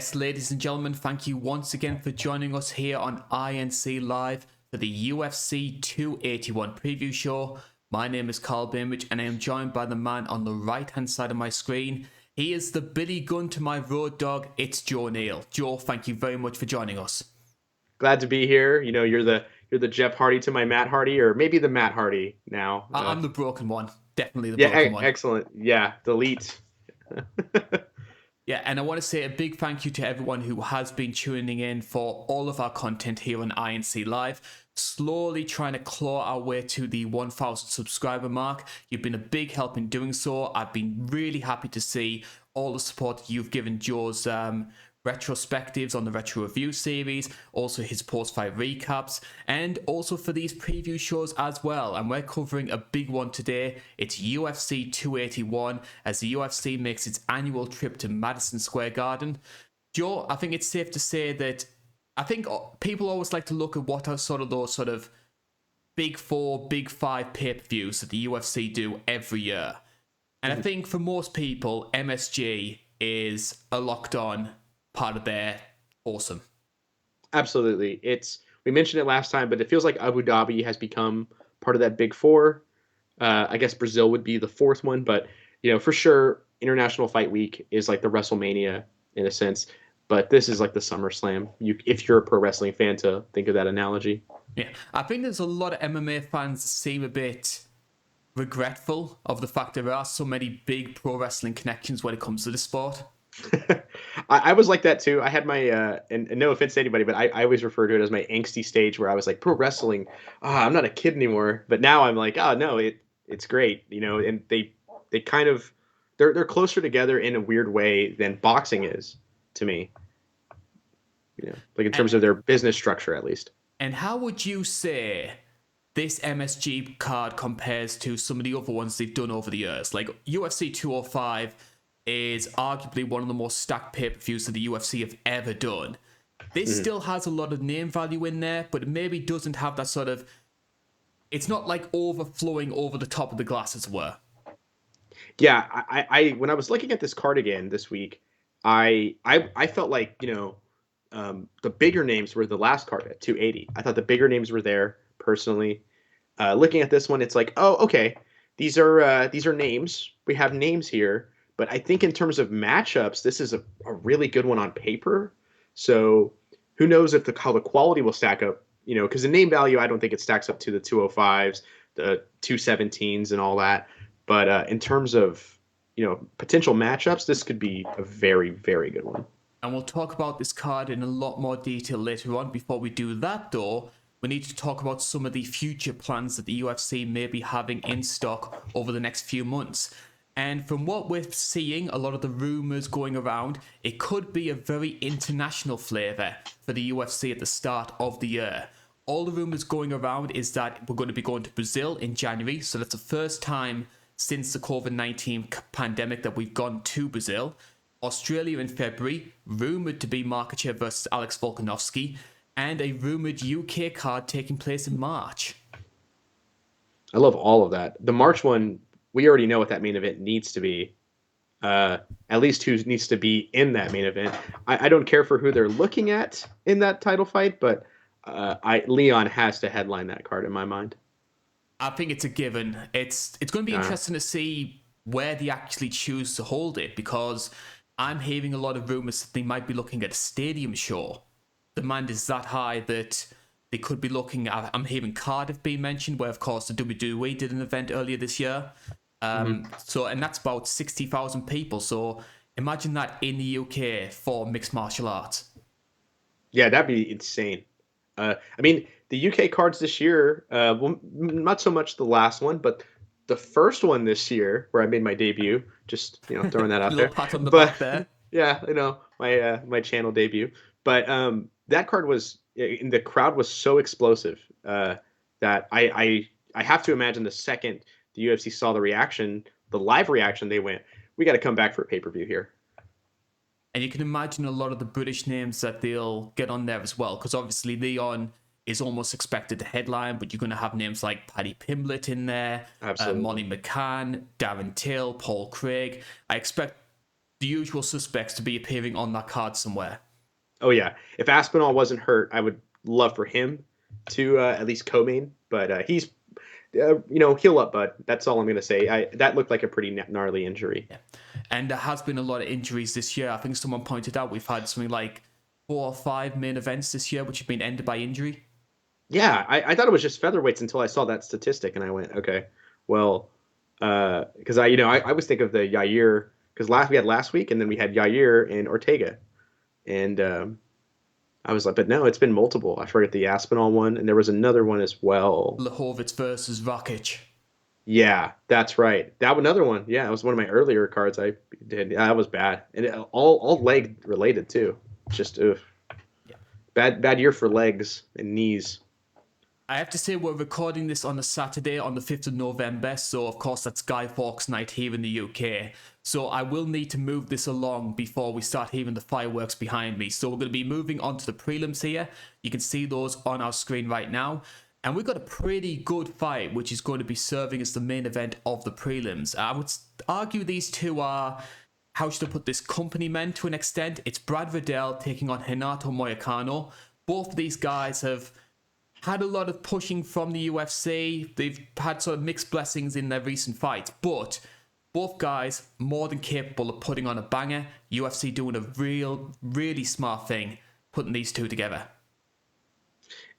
Yes, ladies and gentlemen, thank you once again for joining us here on INC Live for the UFC 281 preview show. My name is Carl Bainbridge and I am joined by the man on the right-hand side of my screen. He is the Billy Gunn to my road dog. It's Joe Neal. Joe, thank you very much for joining us. Glad to be here. You know, you're the Jeff Hardy to my Matt Hardy, or maybe the Matt Hardy now. I'm the broken one. Definitely the Yeah, broken one. excellent. Yeah, delete. Yeah, and I want to say a big thank you to everyone who has been tuning in for all of our content here on INC Live. Slowly trying to claw our way to the 1,000 subscriber mark. You've been a big help in doing so. I've been really happy to see all the support you've given Joe's retrospectives on the Retro Review series, also his post-fight recaps, and also for these preview shows as well. And we're covering a big one today. It's UFC 281 as the UFC makes its annual trip to Madison Square Garden. Joe, I think it's safe to say that I think people always like to look at what are those big four, big five pay-per-views that the UFC do every year. And I think for most people, MSG is a locked-on part of their awesome. Absolutely. We mentioned it last time, but it feels like Abu Dhabi has become part of that big four. I guess Brazil would be the fourth one, but for sure, International Fight Week is like the WrestleMania in a sense. But this is like the SummerSlam. If you're a pro wrestling fan, to think of that analogy. Yeah, I think there's a lot of MMA fans that seem a bit regretful of the fact there are so many big pro wrestling connections when it comes to the sport. I was like that too. I had my and no offense to anybody, but I always refer to it as my angsty stage where I was like, pro wrestling, I'm not a kid anymore. But now I'm like, oh no, it's great, and they kind of they're closer together in a weird way than boxing is to me. Like in terms of their business structure at least. And how would you say this MSG card compares to some of the other ones they've done over the years? Like UFC 205 is arguably one of the most stacked pay-per-views that the UFC have ever done. This still has a lot of name value in there, but it maybe doesn't have that it's not like overflowing over the top of the glass, as it were. Yeah, I when I was looking at this card again this week, I felt like, the bigger names were the last card at 280. I thought the bigger names were there personally. Looking at this one, it's like, oh, okay, these are names. We have names here. But I think in terms of matchups, this is a really good one on paper. So who knows how the quality will stack up, because the name value, I don't think it stacks up to the 205s, the 217s and all that. But in terms of, potential matchups, this could be a very, very good one. And we'll talk about this card in a lot more detail later on. Before we do that, though, we need to talk about some of the future plans that the UFC may be having in stock over the next few months. And from what we're seeing, a lot of the rumours going around, it could be a very international flavour for the UFC at the start of the year. All the rumours going around is that we're going to be going to Brazil in January. So that's the first time since the COVID-19 pandemic that we've gone to Brazil. Australia in February, rumoured to be Makhachev versus Alex Volkanovski. And a rumoured UK card taking place in March. I love all of that. The March one, we already know what that main event needs to be. At least who needs to be in that main event. I don't care for who they're looking at in that title fight, but Leon has to headline that card in my mind. I think it's a given. It's going to be interesting to see where they actually choose to hold it, because I'm hearing a lot of rumours that they might be looking at a stadium show. Demand is that high that they could be looking at, I'm hearing Cardiff being mentioned, where of course the WWE did an event earlier this year. And that's about 60,000 people. So imagine that in the UK for mixed martial arts. Yeah, that'd be insane. I mean, the UK cards this year, well, not so much the last one, but the first one this year where I made my debut, just, throwing that out there. Pat on the back there. Yeah, my channel debut. But that card the crowd was so explosive that I have to imagine the second the UFC saw the reaction, the live reaction, they went, we got to come back for a pay-per-view here. And you can imagine a lot of the British names that they'll get on there as well, because obviously Leon is almost expected to headline, but you're going to have names like Paddy Pimblett in there, Molly McCann, Darren Till, Paul Craig. I expect the usual suspects to be appearing on that card somewhere. Oh yeah, if Aspinall wasn't hurt, I would love for him to at least co-main, but he's heal up, bud. That's all I'm gonna say. That looked like a pretty gnarly injury. Yeah. And there has been a lot of injuries this year. I think someone pointed out we've had something like 4 or 5 main events this year which have been ended by injury. Yeah, I thought it was just featherweights until I saw that statistic, and I went, okay, well, because I always think of the Yair, because we had last week, and then we had Yair and Ortega, and I was like, but no, it's been multiple. I forget the Aspinall one, and there was another one as well. Blachowicz versus Rakic. Yeah, that's right. Another one. Yeah, it was one of my earlier cards I did. Yeah, that was bad, and all leg related too. Just Yeah. bad year for legs and knees. I have to say we're recording this on a Saturday on the 5th of November, so of course that's Guy Fawkes night here in the UK. So I will need to move this along before we start hearing the fireworks behind me. So we're going to be moving on to the prelims here. You can see those on our screen right now. And we've got a pretty good fight, which is going to be serving as the main event of the prelims. I would argue these two are, how should I put this, company men to an extent. It's Brad Riddell taking on Renato Moicano. Both of these guys have had a lot of pushing from the UFC. They've had sort of mixed blessings in their recent fights, but both guys more than capable of putting on a banger. UFC doing a really smart thing, putting these two together.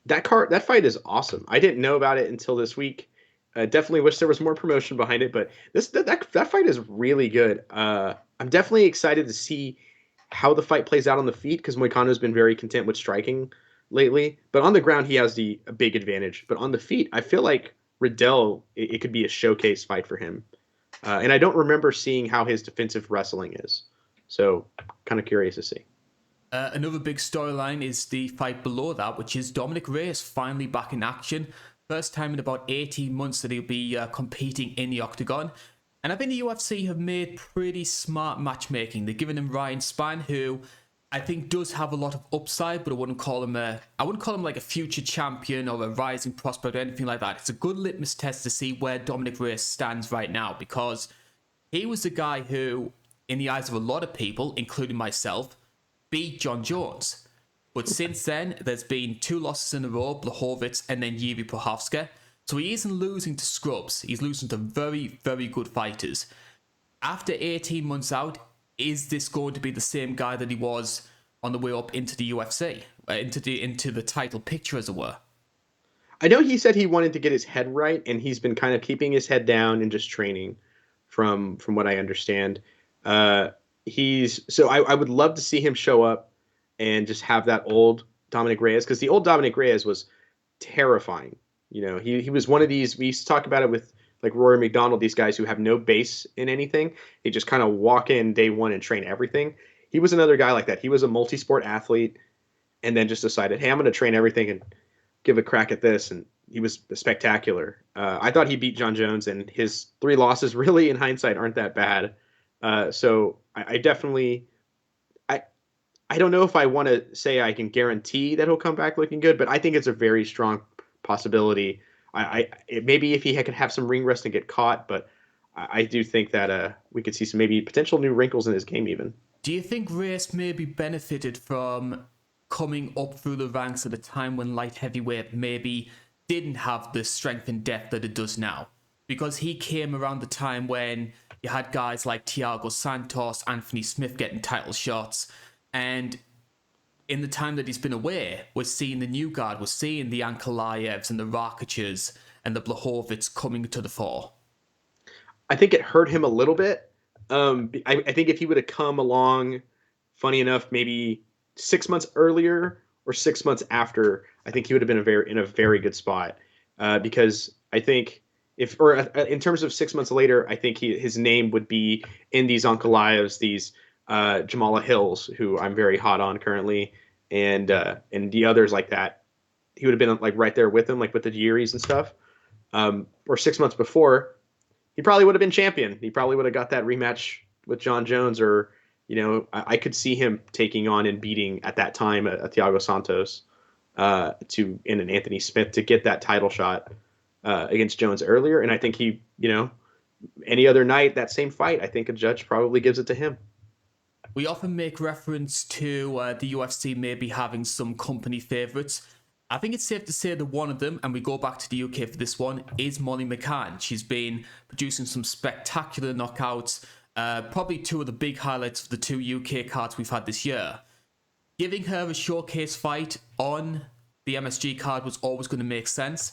That fight is awesome. I didn't know about it until this week. Definitely wish there was more promotion behind it, but that fight is really good. I'm definitely excited to see how the fight plays out on the feet, because Moicano's been very content with striking lately, but on the ground he has a big advantage. But on the feet, I feel like Riddell, it could be a showcase fight for him. And I don't remember seeing how his defensive wrestling is, so kind of curious to see. Another big storyline is the fight below that, which is Dominic Reyes finally back in action. First time in about 18 months that he'll be competing in the octagon. And I think the UFC have made pretty smart matchmaking. They've given him Ryan Spann, who I think does have a lot of upside, but I wouldn't call him like a future champion or a rising prospect or anything like that. It's a good litmus test to see where Dominic Reyes stands right now, because he was the guy who, in the eyes of a lot of people, including myself, beat John Jones. But since then, there's been 2 losses in a row, Blachowicz and then Yuri Prochazka. So he isn't losing to scrubs. He's losing to very, very good fighters. After 18 months out, is this going to be the same guy that he was on the way up into the UFC, into the title picture, as it were? I know he said he wanted to get his head right, and he's been kind of keeping his head down and just training, from what I understand. I would love to see him show up and just have that old Dominic Reyes, because the old Dominic Reyes was terrifying. He was one of these, we used to talk about it with like Rory McDonald, these guys who have no base in anything. They just kind of walk in day one and train everything. He was another guy like that. He was a multi-sport athlete and then just decided, hey, I'm going to train everything and give a crack at this. And he was spectacular. I thought he beat John Jones, and his 3 losses really in hindsight aren't that bad. So I definitely, I don't know if I want to say I can guarantee that he'll come back looking good, but I think it's a very strong possibility. Maybe if he could have some ring rust and get caught, but I do think that we could see some maybe potential new wrinkles in his game even. Do you think Reyes maybe benefited from coming up through the ranks at a time when light heavyweight maybe didn't have the strength and depth that it does now? Because he came around the time when you had guys like Thiago Santos, Anthony Smith getting title shots, and in the time that he's been away, we're seeing the new guard, we're seeing the Ankalaevs and the Rakic's and the Blachowicz coming to the fore. I think it hurt him a little bit. I think if he would have come along, funny enough, maybe 6 months earlier or 6 months after, I think he would have been in a very good spot. Because I think in terms of 6 months later, I think his name would be in these Ankalaevs, these Jamala Hills, who I'm very hot on currently, and the others like that. He would have been like right there with them, like with the Jiris and stuff. Or 6 months before, he probably would have been champion. He probably would have got that rematch with John Jones, or I could see him taking on and beating at that time a Thiago Santos and an Anthony Smith to get that title shot against Jones earlier. And I think he, any other night, that same fight, I think a judge probably gives it to him. We often make reference to the UFC maybe having some company favourites. I think it's safe to say that one of them, and we go back to the UK for this one, is Molly McCann. She's been producing some spectacular knockouts, probably two of the big highlights of the two UK cards we've had this year. Giving her a showcase fight on the MSG card was always going to make sense.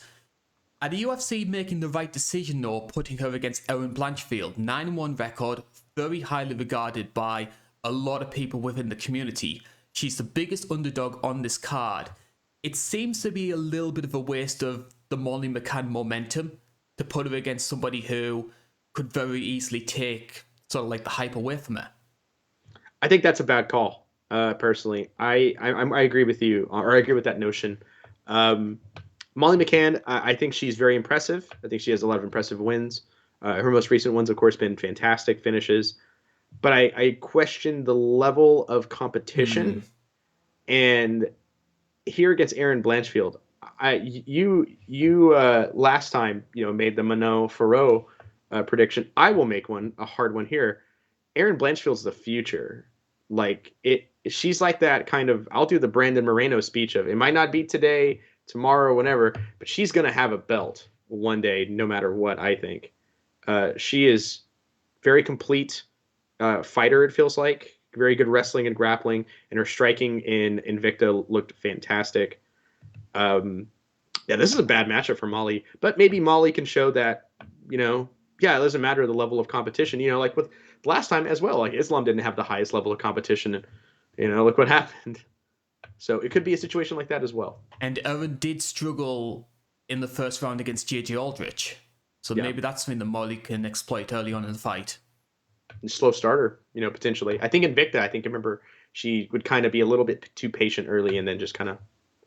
Are the UFC making the right decision though, putting her against Erin Blanchfield? 9-1 record, very highly regarded by a lot of people within the community. She's the biggest underdog on this card. It seems to be a little bit of a waste of the Molly McCann momentum to put her against somebody who could very easily take sort of like the hype away from her. I think that's a bad call. Personally, I agree with you, or I agree with that notion. Molly McCann, I think she's very impressive. I think she has a lot of impressive wins. Her most recent ones, of course, been fantastic finishes. But I question the level of competition. And here against Erin Blanchfield, you last time made the Mano Farrow prediction. I will make a hard one here. Erin Blanchfield's the future. Like she's like that kind of. I'll do the Brandon Moreno speech of it might not be today, tomorrow, whenever, but she's gonna have a belt one day, no matter what. I think she is very complete fighter. It feels like very good wrestling and grappling, and her striking in Invicta looked fantastic. Yeah, this is a bad matchup for Molly, but maybe Molly can show that yeah, it doesn't matter the level of competition. Like with last time as well, like Islam didn't have the highest level of competition, and look what happened. So it could be a situation like that as well. And Erin did struggle in the first round against JJ Aldrich, so maybe that's something that Molly can exploit early on in the fight. Slow starter, potentially. I think Invicta, I remember she would kind of be a little bit too patient early, and then just kind of.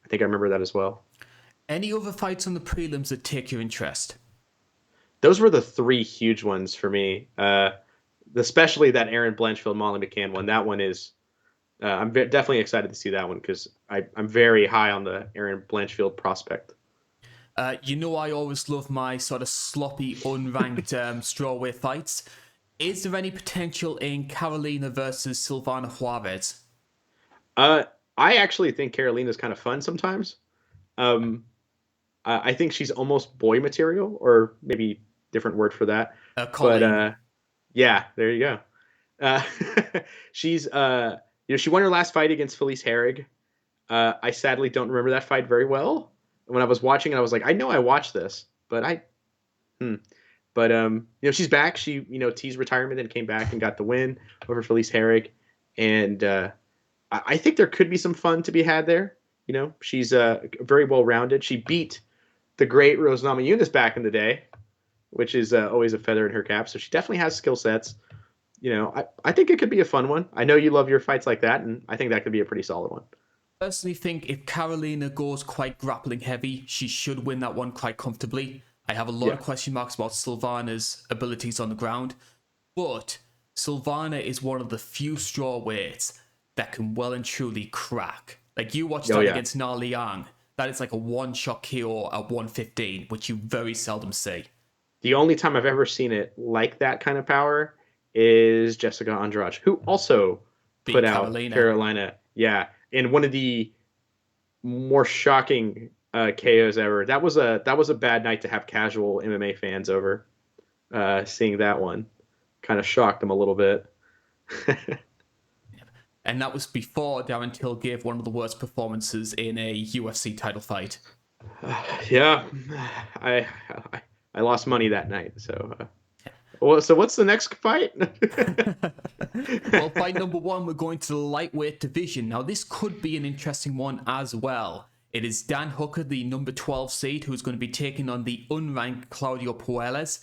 I think I remember that as well. Any other fights on the prelims that take your interest? Those were the three huge ones for me. Especially that Erin Blanchfield Molly McCann one. That one is. I'm definitely excited to see that one because I'm very high on the Erin Blanchfield prospect. I always love my sort of sloppy, unranked strawweight fights. Is there any potential in Carolina versus Silvana Juarez? I actually think Carolina's kind of fun sometimes. I think she's almost boy material, or maybe different word for that. But yeah, there you go. She's she won her last fight against Felice Herrig. I sadly don't remember that fight very well. When I was watching it, I was like, I know I watched this, but But she's back. She teased retirement and came back and got the win over Felice Herrig, and I think there could be some fun to be had there. She's very well rounded. She beat the great Rose Namajunas back in the day, which is always a feather in her cap. So she definitely has skill sets. I think it could be a fun one. I know you love your fights like that, and I think that could be a pretty solid one. I personally think if Carolina goes quite grappling heavy, she should win that one quite comfortably. I have a lot of question marks about Silvana's abilities on the ground, but Silvana is one of the few strawweights that can well and truly crack. Like you watched that against Na Liang, that is like a one-shot KO at 115, which you very seldom see. The only time I've ever seen it like that kind of power is Jessica Andrade, who also put out Carolina. Yeah, in one of the more shocking KOs ever. That was a bad night to have casual MMA fans over. Seeing that one kind of shocked them a little bit. And that was before Darren Till gave one of the worst performances in a UFC title fight. Yeah, I lost money that night. So, so what's the next fight? Well, fight number one, we're going to the lightweight division. Now, this could be an interesting one as well. It is Dan Hooker, the number 12 seed, who's going to be taking on the unranked Claudio Puelles.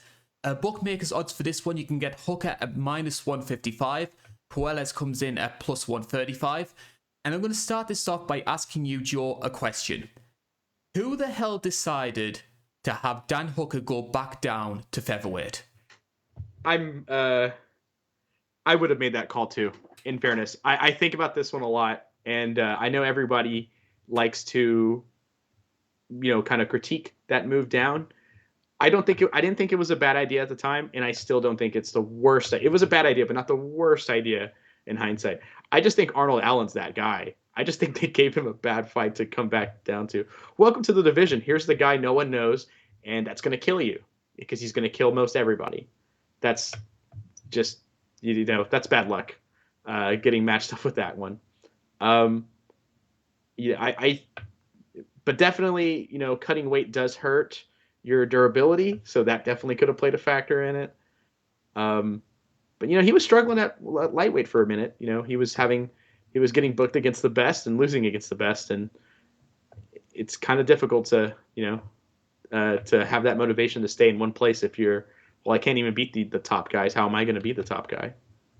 Bookmakers odds for this one, you can get Hooker at -155. Puelles comes in at +135. And I'm going to start this off by asking you, Joe, a question. Who the hell decided to have Dan Hooker go back down to featherweight? I would have made that call too, in fairness. I think about this one a lot, and I know everybody likes to, kind of critique that move down. I didn't think it was a bad idea at the time, and I still don't think it's the worst. It was a bad idea, but not the worst idea in hindsight. I just think Arnold Allen's that guy. I just think they gave him a bad fight to come back down to. Welcome to the division. Here's the guy no one knows, and that's going to kill you because he's going to kill most everybody. That's just, that's bad luck getting matched up with that one. Yeah, but definitely, cutting weight does hurt your durability, so that definitely could have played a factor in it. But he was struggling at lightweight for a minute. He was getting booked against the best and losing against the best, and it's kind of difficult to to have that motivation to stay in one place if you're, well, I can't even beat the top guys. How am I going to be the top guy?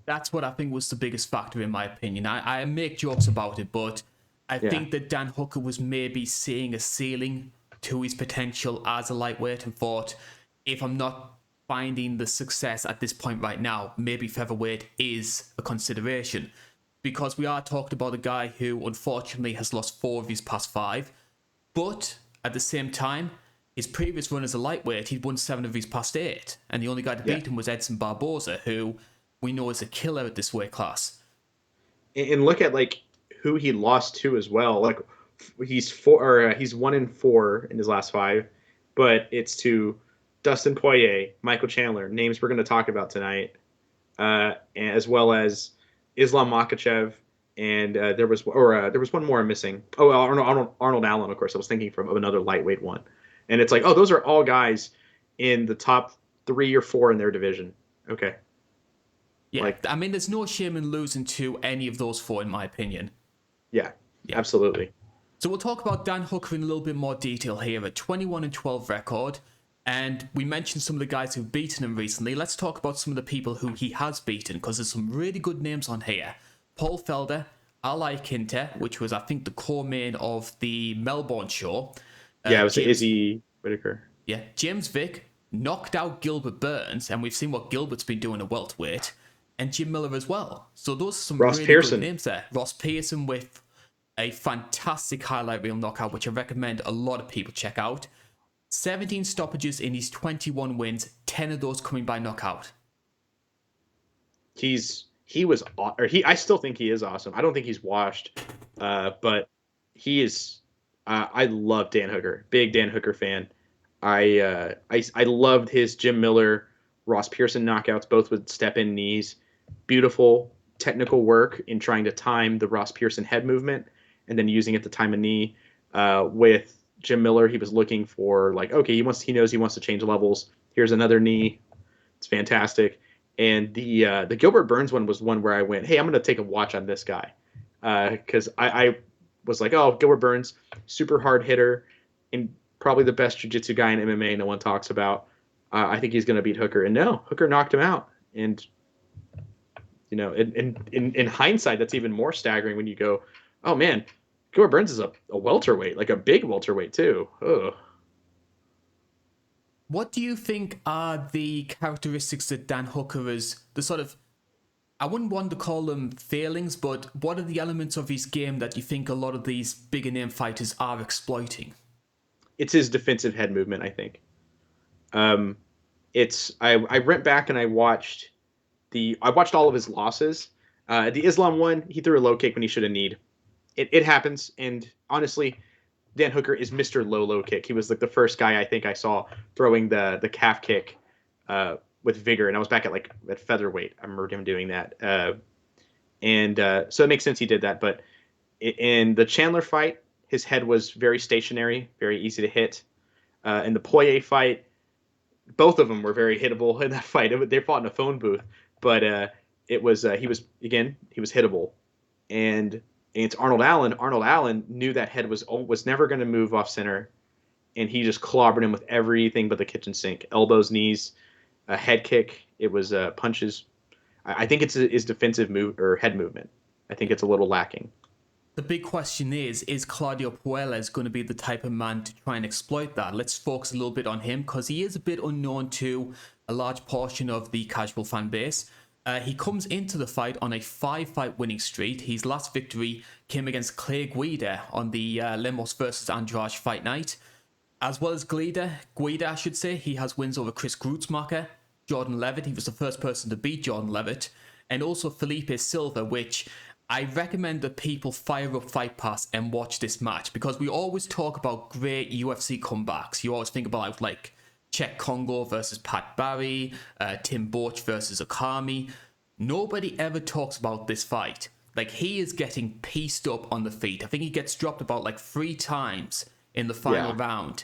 That's what I think was the biggest factor in my opinion. I make jokes about it, but I think that Dan Hooker was maybe seeing a ceiling to his potential as a lightweight and thought, if I'm not finding the success at this point right now, maybe featherweight is a consideration. Because we are talking about a guy who unfortunately has lost 4 of his past 5, but at the same time, his previous run as a lightweight, he'd won 7 of his past 8, and the only guy to beat him was Edson Barboza, who we know is a killer at this weight class. And look at who he lost to as well. He's 1-4 in his last 5, but it's to Dustin Poirier, Michael Chandler, names we're going to talk about tonight, as well as Islam Makhachev, and there was one more I'm missing. Oh, Arnold Allen, of course. I was thinking of another lightweight one, and it's those are all guys in the top 3 or 4 in their division. Okay. Yeah, I mean, there's no shame in losing to any of those 4, in my opinion. Yeah, absolutely. So we'll talk about Dan Hooker in a little bit more detail here. A 21-12 record, and we mentioned some of the guys who've beaten him recently. Let's talk about some of the people who he has beaten, because there's some really good names on here. Paul Felder, Ali Kinter, which was, I think, the core main of the Melbourne show. It was Izzy Whitaker. Yeah, James Vick knocked out Gilbert Burns, and we've seen what Gilbert's been doing at welterweight, and Jim Miller as well. So those are some really good names there. Ross Pearson with a fantastic highlight reel knockout, which I recommend a lot of people check out. 17 stoppages in his 21 wins, 10 of those coming by knockout. I still think he is awesome. I don't think he's washed, but he is. I love Dan Hooker, big Dan Hooker fan. I loved his Jim Miller, Ross Pearson knockouts, both with step-in knees. Beautiful technical work in trying to time the Ross Pearson head movement and then using it to time a knee. With Jim Miller, he was looking for he knows he wants to change levels. Here's another knee. It's fantastic. And the Gilbert Burns one was one where I went, hey, I'm going to take a watch on this guy. Because I was like, oh, Gilbert Burns, super hard hitter and probably the best jiu-jitsu guy in MMA no one talks about. I think he's going to beat Hooker. And no, Hooker knocked him out. And in hindsight, that's even more staggering when you go, oh man, Gilbert Burns is a welterweight, a big welterweight too. Ugh. What do you think are the characteristics that Dan Hooker is, the sort of, I wouldn't want to call them failings, but what are the elements of his game that you think a lot of these bigger name fighters are exploiting? It's his defensive head movement, I think. I went back and I watched all of his losses. The Islam one, he threw a low kick when he should have kneed. It happens, and honestly, Dan Hooker is Mr. Low kick. He was the first guy I think I saw throwing the calf kick with vigor, and I was back at featherweight. I remember him doing that, so it makes sense he did that. But in the Chandler fight, his head was very stationary, very easy to hit. In the Poirier fight, both of them were very hittable in that fight. They fought in a phone booth, but he was hittable. And it's Arnold Allen. Arnold Allen knew that head was never going to move off center, and he just clobbered him with everything but the kitchen sink: elbows, knees, a head kick. It was punches. I think it's his defensive move or head movement. I think it's a little lacking. The big question is Claudio Puelles going to be the type of man to try and exploit that? Let's focus a little bit on him, because he is a bit unknown to a large portion of the casual fan base. He comes into the fight on a 5-fight winning streak. His last victory came against Clay Guida on the Lemos versus Andrade fight night. As well as Guida, I should say, he has wins over Chris Grutzmacher, Jordan Levitt. He was the first person to beat Jordan Levitt. and also Felipe Silva, which I recommend that people fire up Fight Pass and watch this match, because we always talk about great UFC comebacks. You always think about like Czech Congo versus Pat Barry, Tim Borch versus Okami. Nobody ever talks about this fight. Like, he is getting pieced up on the feet. I think he gets dropped about like 3 times in the final round.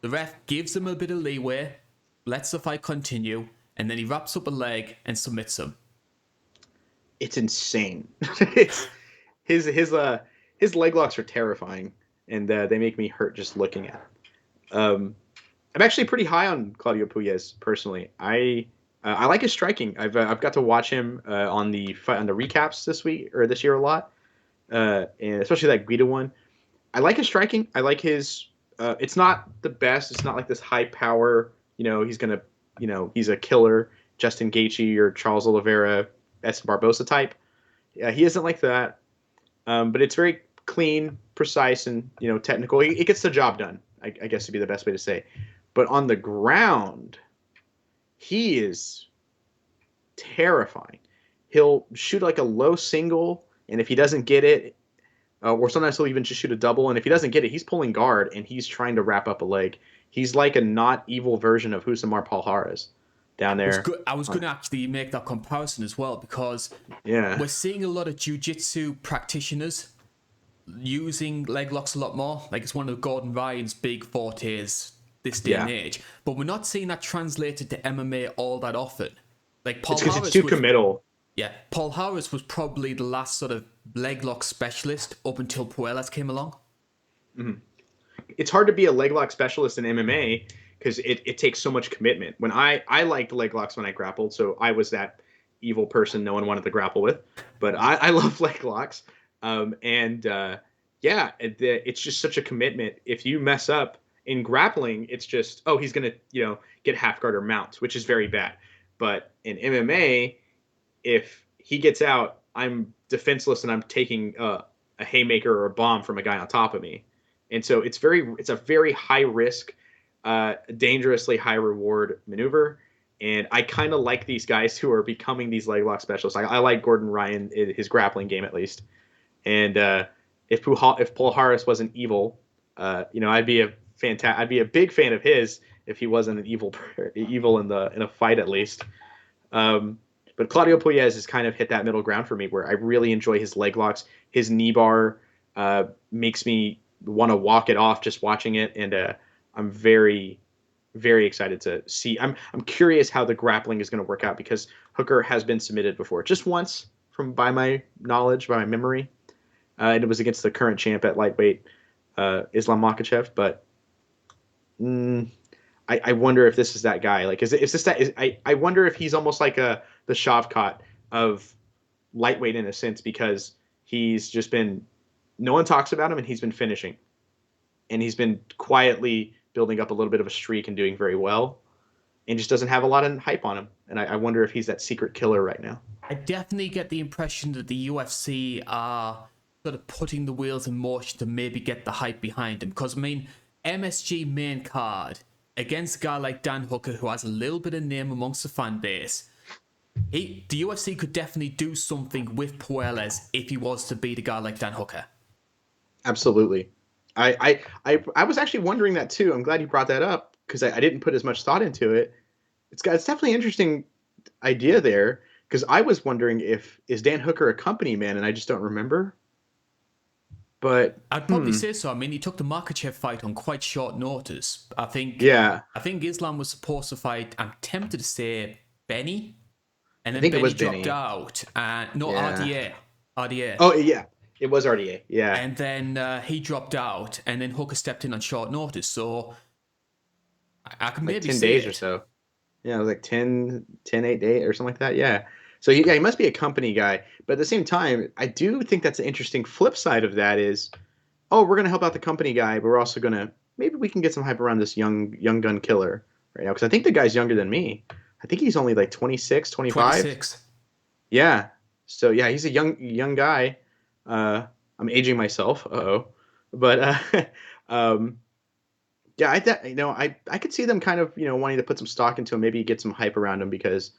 The ref gives him a bit of leeway, lets the fight continue, and then he wraps up a leg and submits him. It's insane. It's, his leg locks are terrifying, and they make me hurt just looking at them. I'm actually pretty high on Claudio Puelles personally. I like his striking. I've got to watch him on the recaps this year a lot, and especially that Guida one. I like his striking. I like his. It's not the best. It's not like this high power. He's a killer, Justin Gaethje or Charles Oliveira, Edson Barbosa type. Yeah, he isn't like that. But it's very clean, precise, and technical. He gets the job done. I guess would be the best way to say. But on the ground, he is terrifying. He'll shoot like a low single, and if he doesn't get it, or sometimes he'll even just shoot a double, and if he doesn't get it, he's pulling guard, and he's trying to wrap up a leg. He's like a not evil version of Husamar Palhares down there. I was going to actually make that comparison as well, because we're seeing a lot of jiu-jitsu practitioners using leg locks a lot more. Like, it's one of Gordon Ryan's big fortes this day and age. But we're not seeing that translated to MMA all that often. Like, Paul because Harris it's too committal. Yeah, Paul Harris was probably the last sort of leg lock specialist up until Puelles came along. Mm-hmm. It's hard to be a leg lock specialist in MMA because it takes so much commitment. When I liked leg locks when I grappled, so I was that evil person no one wanted to grapple with. But I love leg locks. It's just such a commitment. If you mess up in grappling, it's just, he's going to, get half guard or mount, which is very bad. But in MMA, if he gets out, I'm defenseless and I'm taking a haymaker or a bomb from a guy on top of me. And so it's a very high risk, dangerously high reward maneuver. And I kind of like these guys who are becoming these leg lock specialists. I like Gordon Ryan, his grappling game at least. And if Paul Harris wasn't evil, I'd be a big fan of his if he wasn't an evil in a fight at least. But Claudio Puelles has kind of hit that middle ground for me where I really enjoy his leg locks. His knee bar makes me want to walk it off just watching it, and I'm very, very excited to see. I'm curious how the grappling is going to work out because Hooker has been submitted before, just once, by my knowledge, by my memory, and it was against the current champ at lightweight, Islam Makhachev. But I wonder if this is that guy. Like, is this that? I wonder if he's almost like the Shavkat of lightweight in a sense, because he's just been, no one talks about him and he's been finishing, and he's been quietly building up a little bit of a streak and doing very well, and just doesn't have a lot of hype on him. And I wonder if he's that secret killer right now. I definitely get the impression that the UFC are sort of putting the wheels in motion to maybe get the hype behind him, because I mean, MSG main card against a guy like Dan Hooker, who has a little bit of name amongst the fan base. The UFC could definitely do something with Puelles if he was to beat a guy like Dan Hooker. Absolutely. I was actually wondering that too. I'm glad you brought that up because I didn't put as much thought into it. It's definitely an interesting idea there, because I was wondering is Dan Hooker a company man, and I just don't remember. But I'd probably say so. I mean, he took the Makhachev fight on quite short notice. I think Islam was supposed to fight, I'm tempted to say Benny, and then Benny dropped out. RDA. Oh yeah, it was RDA. Yeah, and then he dropped out, and then Hooker stepped in on short notice. So I can maybe 10 say days or so. Yeah, it was like 10, 8 days or something like that. Yeah. So he must be a company guy. But at the same time, I do think that's an interesting flip side of that is, we're going to help out the company guy, but we're also going to, maybe we can get some hype around this young gun killer right now. Because I think the guy's younger than me. I think he's only like 26, 25. 26. Yeah. So yeah, he's a young guy. I'm aging myself. But yeah, I could see them kind of wanting to put some stock into him, maybe get some hype around him, because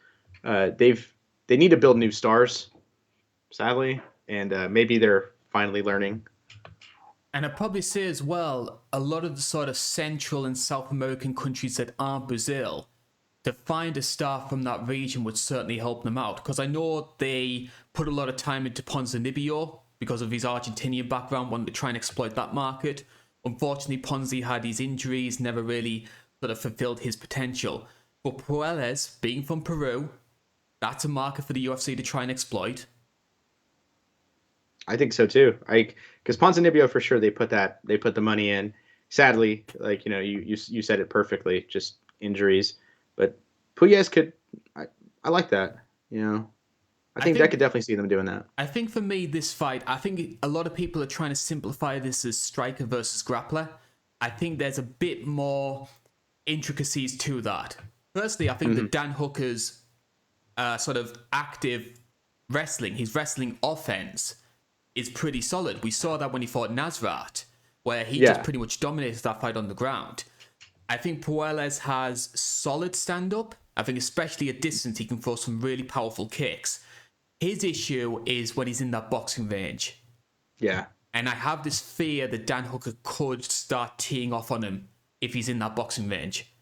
they've they need to build new stars, sadly, and maybe they're finally learning. And I'd probably say as well, a lot of the sort of Central and South American countries that aren't Brazil, to find a star from that region would certainly help them out. Because I know they put a lot of time into Ponzinibbio because of his Argentinian background, wanting to try and exploit that market. Unfortunately, Ponzi had his injuries, never really sort of fulfilled his potential. But Puelles, being from Peru, that's a market for the UFC to try and exploit. I think so too. Because Ponzinibbio for sure they put the money in. Sadly, like you said it perfectly, just injuries. But Puelles could, I like that. I think that could definitely see them doing that. I think for me, this fight, I think a lot of people are trying to simplify this as striker versus grappler. I think there's a bit more intricacies to that. Firstly, I think that Dan Hooker's sort of active wrestling, his wrestling offense, is pretty solid. We saw that when he fought Nasrat, where he just pretty much dominated that fight on the ground. I think Puelles has solid stand-up. I think especially at distance, he can throw some really powerful kicks. His issue is when he's in that boxing range. Yeah. And I have this fear that Dan Hooker could start teeing off on him if he's in that boxing range.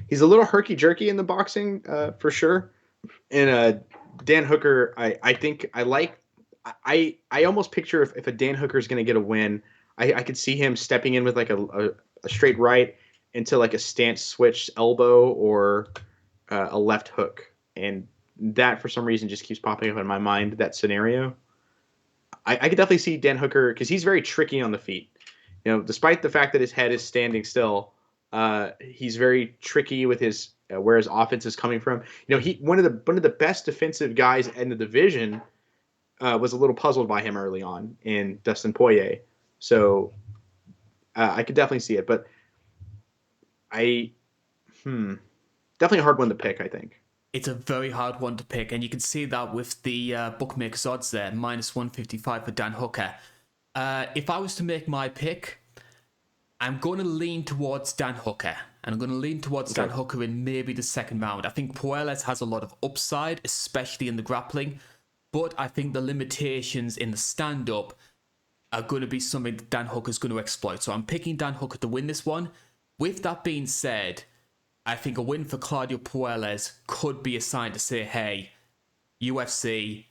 He's a little herky-jerky in the boxing, for sure. And Dan Hooker, I think I like... I almost picture if a Dan Hooker is going to get a win, I could see him stepping in with like a straight right into like a stance switch elbow or a left hook. And that for some reason just keeps popping up in my mind, that scenario. I could definitely see Dan Hooker, because he's very tricky on the feet. Despite the fact that his head is standing still, he's very tricky with his where his offense is coming from. He one of the best defensive guys in the division. Was a little puzzled by him early on in Dustin Poirier. So I could definitely see it, but definitely a hard one to pick, I think. It's a very hard one to pick, and you can see that with the bookmakers odds there, minus 155 for Dan Hooker. If I was to make my pick, I'm going to lean towards Dan Hooker, and I'm going to lean towards Dan Hooker in maybe the second round. I think Puelles has a lot of upside, especially in the grappling, but I think the limitations in the stand-up are going to be something that Dan Hooker's going to exploit. So I'm picking Dan Hooker to win this one. With that being said, I think a win for Claudio Puelles could be a sign to say, hey, UFC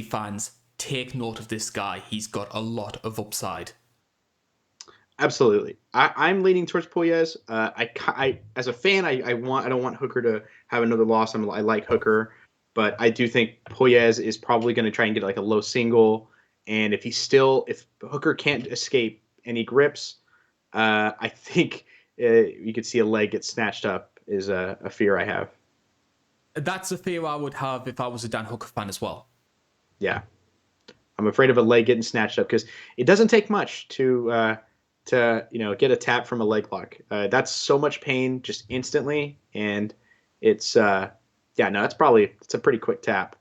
fans, take note of this guy. He's got a lot of upside. Absolutely. I'm leaning towards Puelles. I as a fan, I don't want Hooker to have another loss. I like Hooker. But I do think Puelles is probably going to try and get like a low single. And if Hooker can't escape and he grips, I think you could see a leg get snatched up is a fear I have. That's a fear I would have if I was a Dan Hooker fan as well. Yeah. I'm afraid of a leg getting snatched up because it doesn't take much to get a tap from a leg lock. That's so much pain just instantly. And it's... it's a pretty quick tap.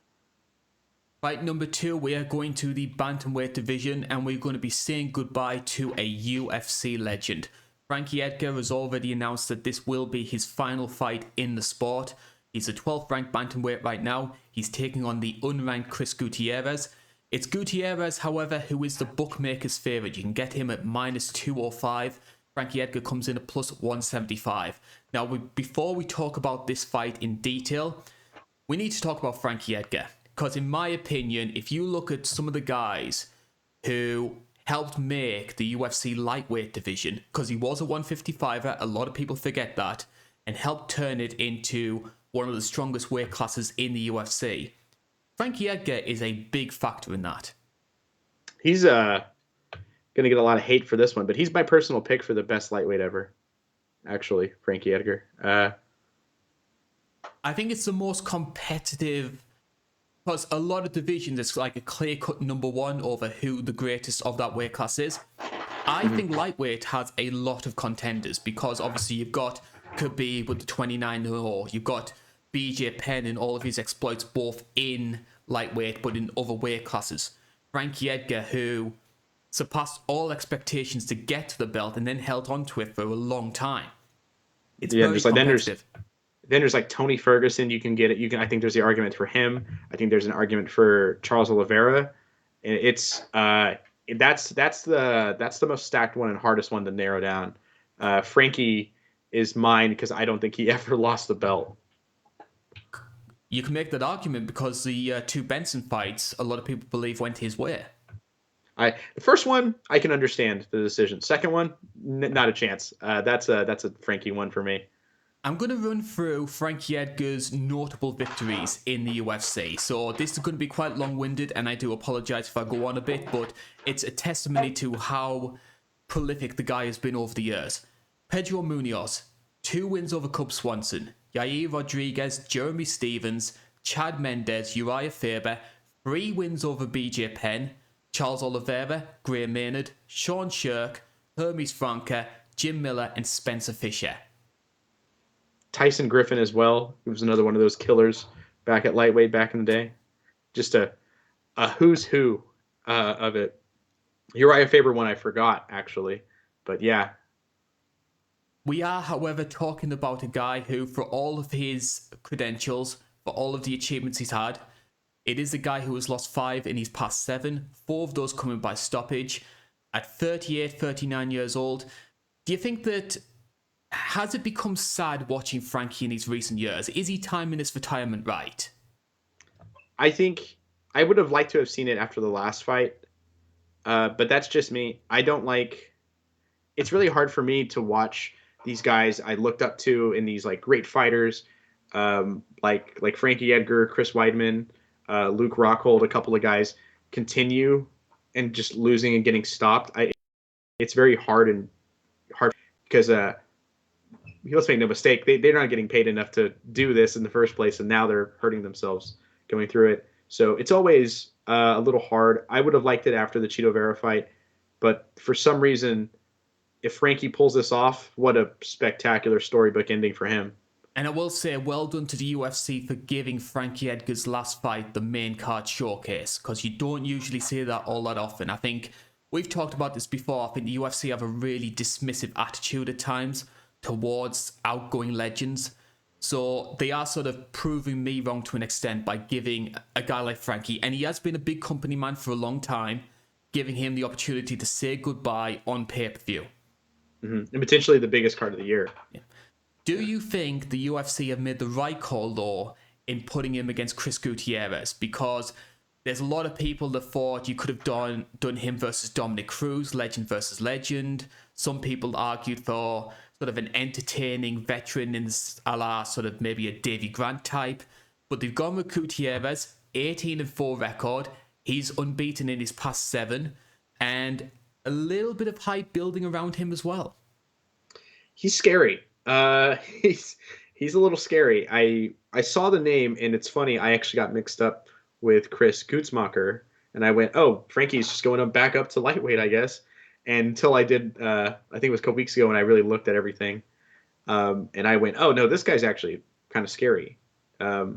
Fight number 2, we are going to the bantamweight division, and we're going to be saying goodbye to a UFC legend. Frankie Edgar has already announced that this will be his final fight in the sport. He's a 12th ranked bantamweight right now. He's taking on the unranked Chris Gutierrez. It's Gutierrez, however, who is the bookmaker's favourite. You can get him at minus 205. Frankie Edgar comes in at plus 175. Now, before we talk about this fight in detail, we need to talk about Frankie Edgar. Because in my opinion, if you look at some of the guys who helped make the UFC lightweight division, because he was a 155er, a lot of people forget that, and helped turn it into one of the strongest weight classes in the UFC, Frankie Edgar is a big factor in that. He's going to get a lot of hate for this one, but he's my personal pick for the best lightweight ever. Actually, Frankie Edgar. I think it's the most competitive, because a lot of divisions, it's like a clear-cut number one over who the greatest of that weight class is. I think lightweight has a lot of contenders, because obviously you've got Khabib with the 29-0, you've got BJ Penn and all of his exploits both in lightweight, but in other weight classes. Frankie Edgar, who surpassed all expectations to get to the belt and then held on to it for a long time. It's very competitive. Then there's like Tony Ferguson. You can get it. You can. I think there's the argument for him. I think there's an argument for Charles Oliveira. And it's that's the most stacked one and hardest one to narrow down. Frankie is mine because I don't think he ever lost the belt. You can make that argument because the two Benson fights, a lot of people believe went his way. The first one I can understand the decision. Second one, not a chance. That's a Frankie one for me. I'm going to run through Frankie Edgar's notable victories in the UFC. So this is going to be quite long-winded, and I do apologize if I go on a bit, but it's a testimony to how prolific the guy has been over the years. Pedro Munoz, 2 wins over Cub Swanson. Yair Rodriguez, Jeremy Stevens, Chad Mendez, Uriah Faber, 3 wins over BJ Penn, Charles Oliveira, Graham Maynard, Sean Shirk, Hermes Franca, Jim Miller, and Spencer Fisher. Tyson Griffin as well. He was another one of those killers back at lightweight back in the day. Just a who's who of it. Uriah Faber one I forgot, actually. But yeah. We are, however, talking about a guy who, for all of his credentials, for all of the achievements he's had, it is a guy who has lost 5 in his past 7, 4 of those coming by stoppage. At 38, 39 years old, do you think that... has it become sad watching Frankie in his recent years? Is he timing his retirement right? I think I would have liked to have seen it after the last fight, but that's just me. I don't like... It's really hard for me to watch these guys I looked up to in these like great fighters, like Frankie Edgar, Chris Weidman, Luke Rockhold, a couple of guys continue and just losing and getting stopped. It's very hard because let's make no mistake, they're not getting paid enough to do this in the first place, and now they're hurting themselves going through it. So it's always a little hard. I would have liked it after the Cheeto Vera fight, but for some reason, if Frankie pulls this off, what a spectacular storybook ending for him. And I will say, well done to the UFC for giving Frankie Edgar's last fight the main card showcase, because you don't usually see that all that often. I think we've talked about this before. I think the UFC have a really dismissive attitude at times towards outgoing legends. So they are sort of proving me wrong to an extent by giving a guy like Frankie, and he has been a big company man for a long time, giving him the opportunity to say goodbye on pay-per-view. Mm-hmm. And potentially the biggest card of the year. Yeah. Do you think the UFC have made the right call, though, in putting him against Chris Gutierrez? Because there's a lot of people that thought you could have done him versus Dominic Cruz, legend versus legend. Some people argued for sort of an entertaining veteran in a la sort of maybe a Davy Grant type. But they've gone with Gutierrez, 18-4 record. He's unbeaten in his past 7. And a little bit of hype building around him as well. He's scary. He's a little scary. I saw the name, and it's funny. I actually got mixed up with Chris Gutzmacher, and I went, "Oh, Frankie's just going back up to lightweight, I guess." And until I did, I think it was a couple weeks ago, and I really looked at everything, and I went, "Oh no, this guy's actually kind of scary." I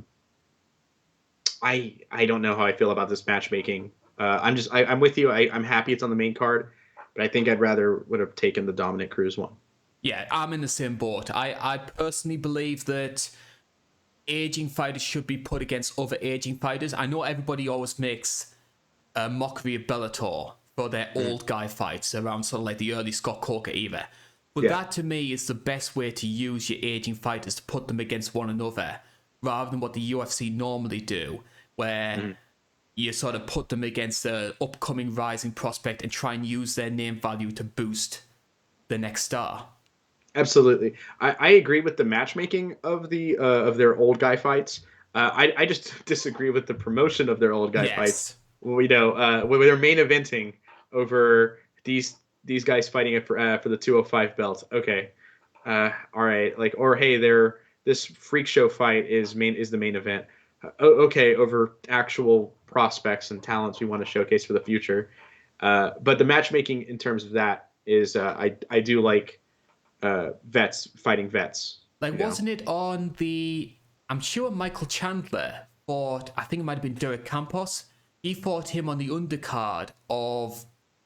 don't know how I feel about this matchmaking. I'm with you. I'm happy it's on the main card, but I think I'd rather would have taken the Dominic Cruz one. Yeah, I'm in the same boat. I personally believe that aging fighters should be put against other aging fighters. I know everybody always makes a mockery of Bellator for their old guy fights around sort of like the early Scott Coker era. But that to me is the best way to use your aging fighters, to put them against one another, rather than what the UFC normally do, where you sort of put them against an upcoming rising prospect and try and use their name value to boost the next star. Absolutely, I agree with the matchmaking of the of their old guy fights. I just disagree with the promotion of their old guy fights. We know where they're main eventing over these guys fighting it for the 205 belt. Okay, all right, like, or hey, this freak show fight is the main event. Okay, over actual prospects and talents we want to showcase for the future. But the matchmaking in terms of that is I do like vets fighting vets. Like, wasn't it on I'm sure Michael Chandler fought, I think it might have been Derek Campos. He fought him on the undercard of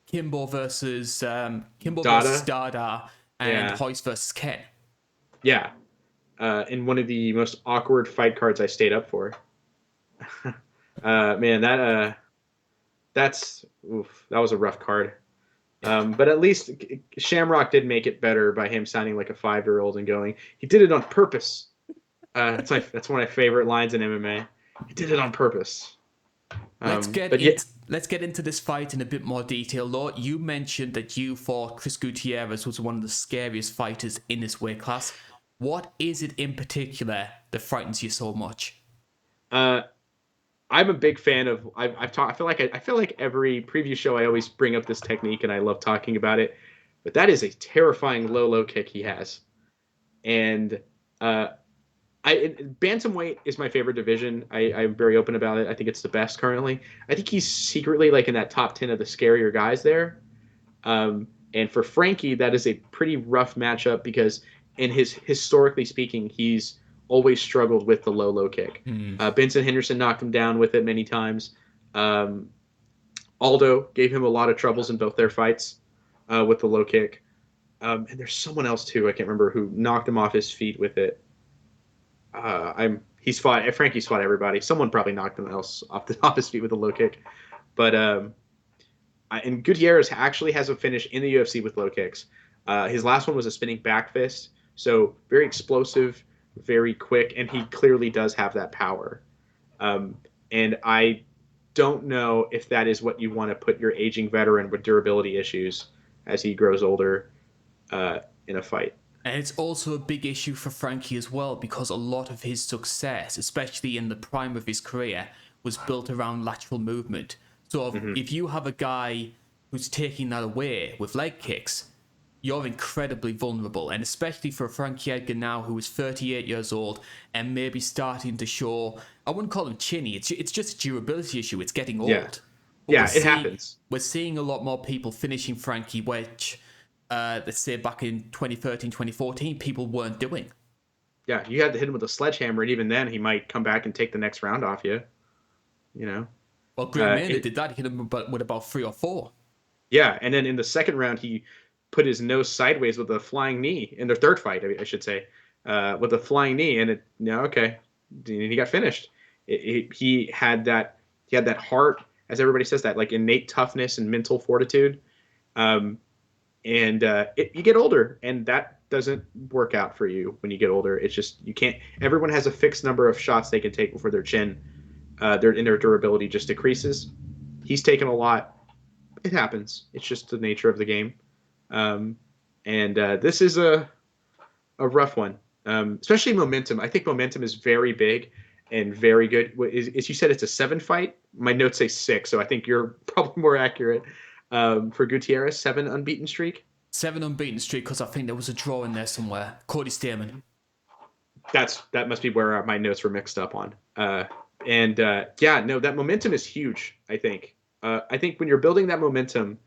Kimbo versus Dada and Hoist versus Ken. Yeah. in one of the most awkward fight cards I stayed up for. Man, that was a rough card. But at least Shamrock did make it better by him sounding like a 5-year-old and going, "He did it on purpose." That's one of my favorite lines in MMA. He did it on purpose. Let's But yeah, get into this fight in a bit more detail, Lord. You mentioned that you thought Chris Gutierrez was one of the scariest fighters in this weight class. What is it in particular that frightens you so much? I'm a big fan of. I've talked. I feel like every preview show I always bring up this technique, and I love talking about it. But that is a terrifying low kick he has, and bantamweight is my favorite division. I'm very open about it. I think it's the best currently. I think he's secretly like in that top 10 of the scarier guys there. And for Frankie, that is a pretty rough matchup because in his historically speaking, he's always struggled with the low kick. Benson Henderson knocked him down with it many times. Aldo gave him a lot of troubles in both their fights with the low kick. And there's someone else too. I can't remember who knocked him off his feet with it. Frankie's fought everybody. Someone probably knocked him else off his feet with a low kick. But and Gutierrez actually has a finish in the UFC with low kicks. His last one was a spinning back fist. So very explosive, very quick, and he clearly does have that power. And I don't know if that is what you want to put your aging veteran with durability issues as he grows older in a fight. And it's also a big issue for Frankie as well because a lot of his success, especially in the prime of his career, was built around lateral movement. So if you have a guy who's taking that away with leg kicks, you're incredibly vulnerable. And especially for Frankie Edgar now, who is 38 years old and maybe starting to show, I wouldn't call him chinny, it's just a durability issue. It's getting old. Yeah, it happens. We're seeing a lot more people finishing Frankie, which, let's say back in 2013, 2014, people weren't doing. Yeah, you had to hit him with a sledgehammer, and even then, he might come back and take the next round off you. You know? Well, Greg Maynard did that. He hit him with about 3 or 4. Yeah, and then in the second round, he put his nose sideways with a flying knee in their third fight, I should say, with a flying knee, and he got finished. He had that heart, as everybody says, that like innate toughness and mental fortitude, and you get older, and that doesn't work out for you when you get older. It's just you can't. Everyone has a fixed number of shots they can take before their chin, their durability just decreases. He's taken a lot. It happens. It's just the nature of the game. This is a rough one, especially momentum. I think momentum is very big and very good. As you said, it's a 7 fight. My notes say 6, so I think you're probably more accurate. For Gutierrez, 7 unbeaten streak. 7 unbeaten streak because I think there was a draw in there somewhere. Cody Stamen. That must be where my notes were mixed up on. That momentum is huge. I think when you're building that momentum,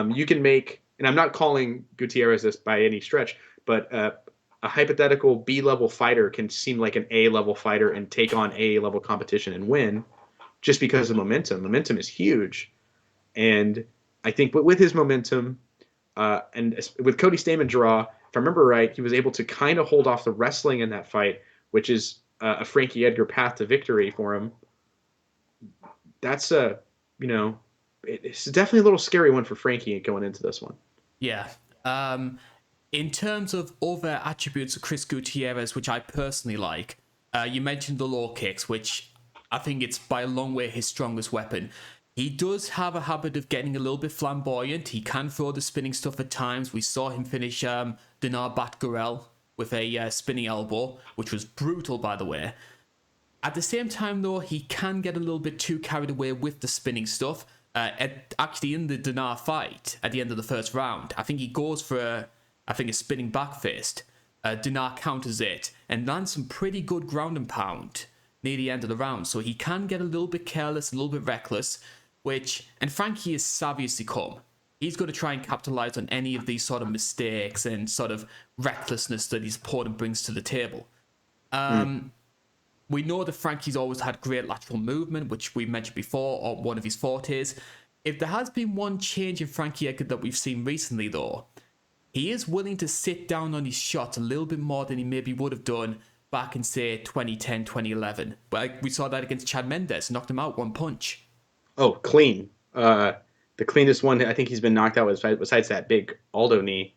you can make. And I'm not calling Gutierrez this by any stretch, but a hypothetical B-level fighter can seem like an A-level fighter and take on A-level competition and win just because of momentum. Momentum is huge. And I think with his momentum and with Cody Stamen draw, if I remember right, he was able to kind of hold off the wrestling in that fight, which is a Frankie Edgar path to victory for him. That's it's definitely a little scary one for Frankie going into this one. Yeah. In terms of other attributes of Chris Gutierrez, which I personally like, you mentioned the low kicks, which I think it's by a long way his strongest weapon. He does have a habit of getting a little bit flamboyant. He can throw the spinning stuff at times. We saw him finish Dinar Batgarel with a spinning elbow, which was brutal, by the way. At the same time, though, he can get a little bit too carried away with the spinning stuff. Actually, in the Dinar fight, at the end of the first round, I think he goes for a spinning back fist. Dinar counters it and lands some pretty good ground and pound near the end of the round. So he can get a little bit careless, a little bit reckless, and Frankie is savvy as they come. He's going to try and capitalize on any of these sort of mistakes and sort of recklessness that his opponent brings to the table. We know that Frankie's always had great lateral movement, which we mentioned before, or one of his fortes. If there has been one change in Frankie Edgar that we've seen recently, though, he is willing to sit down on his shots a little bit more than he maybe would have done back in, say, 2010, 2011. But we saw that against Chad Mendes, knocked him out one punch. Oh, clean. The cleanest one I think he's been knocked out besides that big Aldo knee.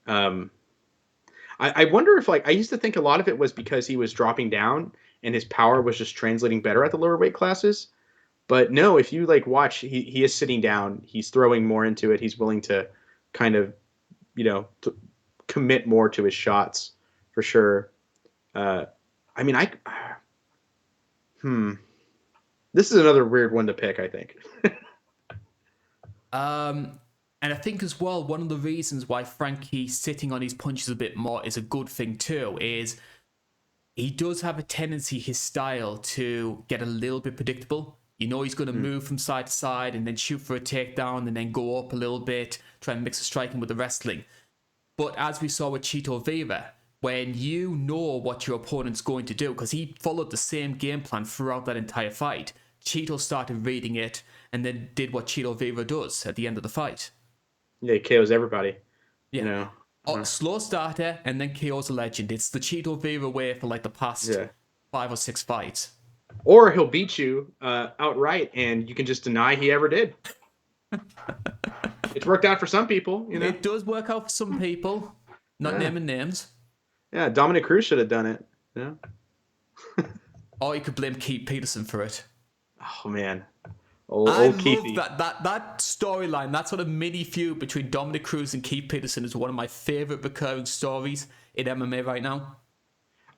I wonder if, like, I used to think a lot of it was because he was dropping down and his power was just translating better at the lower weight classes. But no, if you like watch, he is sitting down. He's throwing more into it. He's willing to kind of, commit more to his shots for sure. I mean, this is another weird one to pick, I think. And I think as well, one of the reasons why Frankie sitting on his punches a bit more is a good thing too, is he does have a tendency, his style, to get a little bit predictable. You know he's going to move from side to side and then shoot for a takedown and then go up a little bit, try and mix the striking with the wrestling. But as we saw with Chito Vera, when you know what your opponent's going to do, because he followed the same game plan throughout that entire fight, Chito started reading it and then did what Chito Vera does at the end of the fight. Yeah, he KOs everybody. Yeah. Slow starter and then KO's a legend. It's the Chito Vera way for like the past 5 or 6 fights. Or he'll beat you outright and you can just deny he ever did. It's worked out for some people, It does work out for some people. Not naming names. Yeah, Dominic Cruz should have done it. Yeah. Or you could blame Keith Peterson for it. Oh man. I old love Keithy. that storyline, that sort of mini feud between Dominic Cruz and Keith Peterson is one of my favorite recurring stories in MMA right now.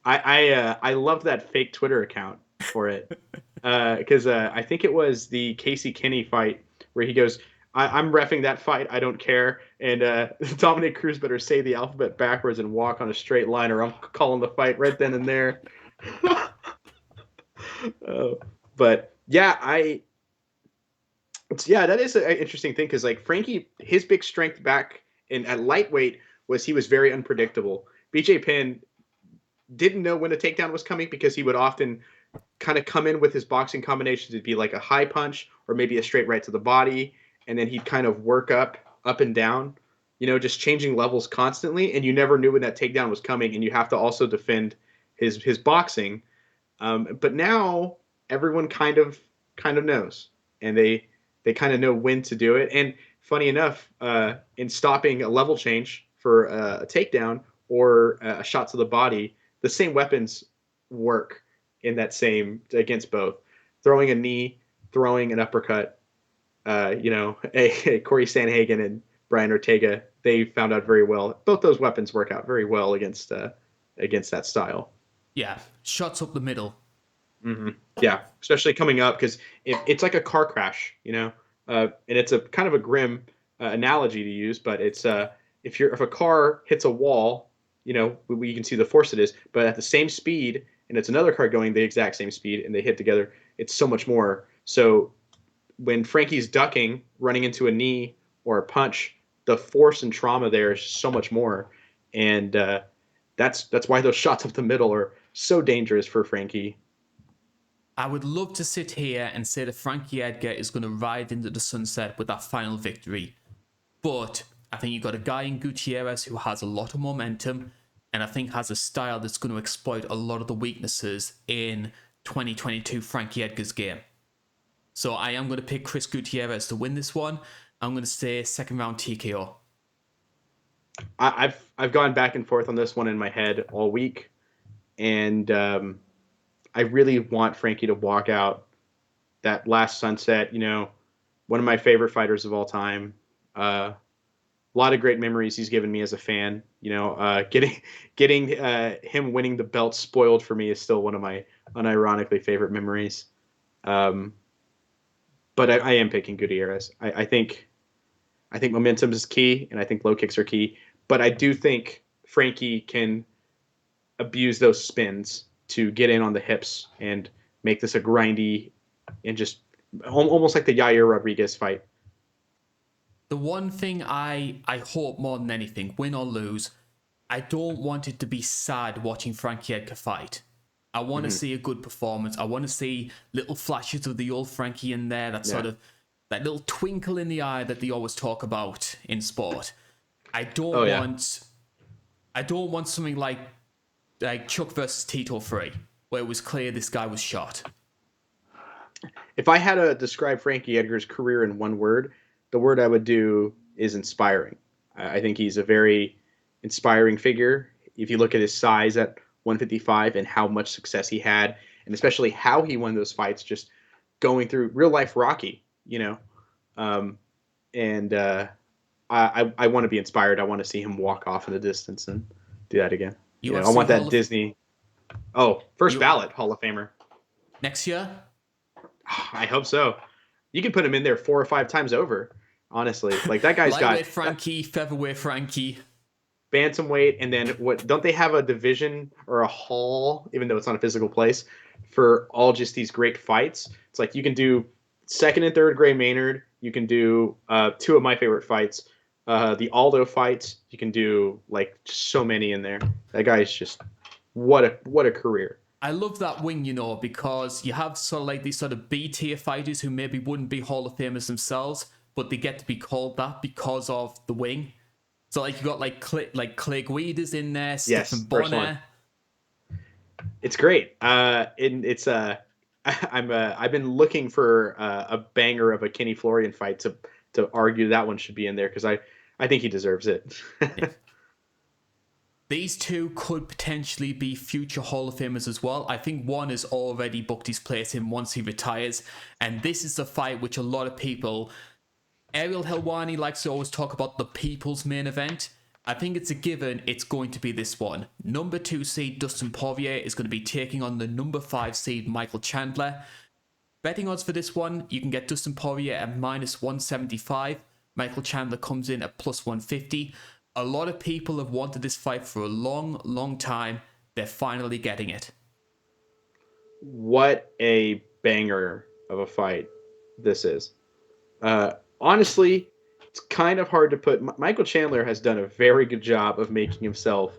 I loved that fake Twitter account for it because I think it was the Casey Kinney fight where he goes, I'm reffing that fight, I don't care, and Dominic Cruz better say the alphabet backwards and walk on a straight line or I'm calling the fight right then and there. But yeah, that is an interesting thing because like Frankie, his big strength back at lightweight was he was very unpredictable. BJ Penn didn't know when a takedown was coming because he would often kind of come in with his boxing combinations. It'd be like a high punch or maybe a straight right to the body, and then he'd kind of work up and down, just changing levels constantly, and you never knew when that takedown was coming, and you have to also defend his boxing. But now everyone kind of knows, and they kind of know when to do it. And funny enough, in stopping a level change for a takedown or a shot to the body, the same weapons work in that same against both. Throwing a knee, throwing an uppercut. Corey Sanhagen and Brian Ortega, they found out very well. Both those weapons work out very well against that style. Yeah, shots up the middle. Mm-hmm. Yeah, especially coming up because it's like a car crash, and it's a kind of a grim analogy to use, but it's if a car hits a wall, you can see the force it is, but at the same speed, and it's another car going the exact same speed, and they hit together, it's so much more. So when Frankie's ducking, running into a knee or a punch, the force and trauma there is so much more, and that's why those shots up the middle are so dangerous for Frankie. I would love to sit here and say that Frankie Edgar is going to ride into the sunset with that final victory. But I think you've got a guy in Gutierrez who has a lot of momentum and I think has a style that's going to exploit a lot of the weaknesses in 2022 Frankie Edgar's game. So I am going to pick Chris Gutierrez to win this one. I'm going to say second round TKO. I've gone back and forth on this one in my head all week, and I really want Frankie to walk out that last sunset. One of my favorite fighters of all time. A lot of great memories he's given me as a fan. Getting him winning the belt spoiled for me is still one of my unironically favorite memories. But I am picking Gutierrez. I think momentum is key, and I think low kicks are key. But I do think Frankie can abuse those spins to get in on the hips and make this a grindy and just almost like the Yair Rodriguez fight. The one thing I hope more than anything, win or lose, I don't want it to be sad watching Frankie Edgar fight. I want to see a good performance. I want to see little flashes of the old Frankie in there, that sort of that little twinkle in the eye that they always talk about in sport. I don't want something like Chuck versus Tito 3, where it was clear this guy was shot. If I had to describe Frankie Edgar's career in one word, the word I would do is inspiring. I think he's a very inspiring figure. If you look at his size at 155 and how much success he had, and especially how he won those fights, just going through real life Rocky, I want to be inspired. I want to see him walk off in the distance and do that again. I want that Disney. First ballot Hall of Famer. Next year? I hope so. You can put him in there 4 or 5 times over, honestly. Like, that guy's got... Lightweight Frankie, featherweight Frankie. Bantamweight, and then what? Don't they have a division or a hall, even though it's not a physical place, for all just these great fights? It's like you can do second and third Gray Maynard. You can do 2 of my favorite fights. The Aldo fights. You can do just so many in there. That guy's just what a career. I love that wing, because you have these sort of B-tier fighters who maybe wouldn't be Hall of Famers themselves, but they get to be called that because of the wing. So you got Clay Guida's in there, Stephen Bonner. It's great. I've been looking for a banger of a Kenny Florian fight to argue that one should be in there, because I think he deserves it. Yeah. These two could potentially be future Hall of Famers as well. I think one has already booked his place in once he retires. And this is the fight which a lot of people... Ariel Helwani likes to always talk about the people's main event. I think it's a given it's going to be this one. Number 2 seed Dustin Poirier is going to be taking on the number 5 seed Michael Chandler. Betting odds for this one, you can get Dustin Poirier at -175. Michael Chandler comes in at +150. A lot of people have wanted this fight for a long, long time. They're finally getting it. What a banger of a fight this is. Honestly, it's kind of hard to put. Michael Chandler has done a very good job of making himself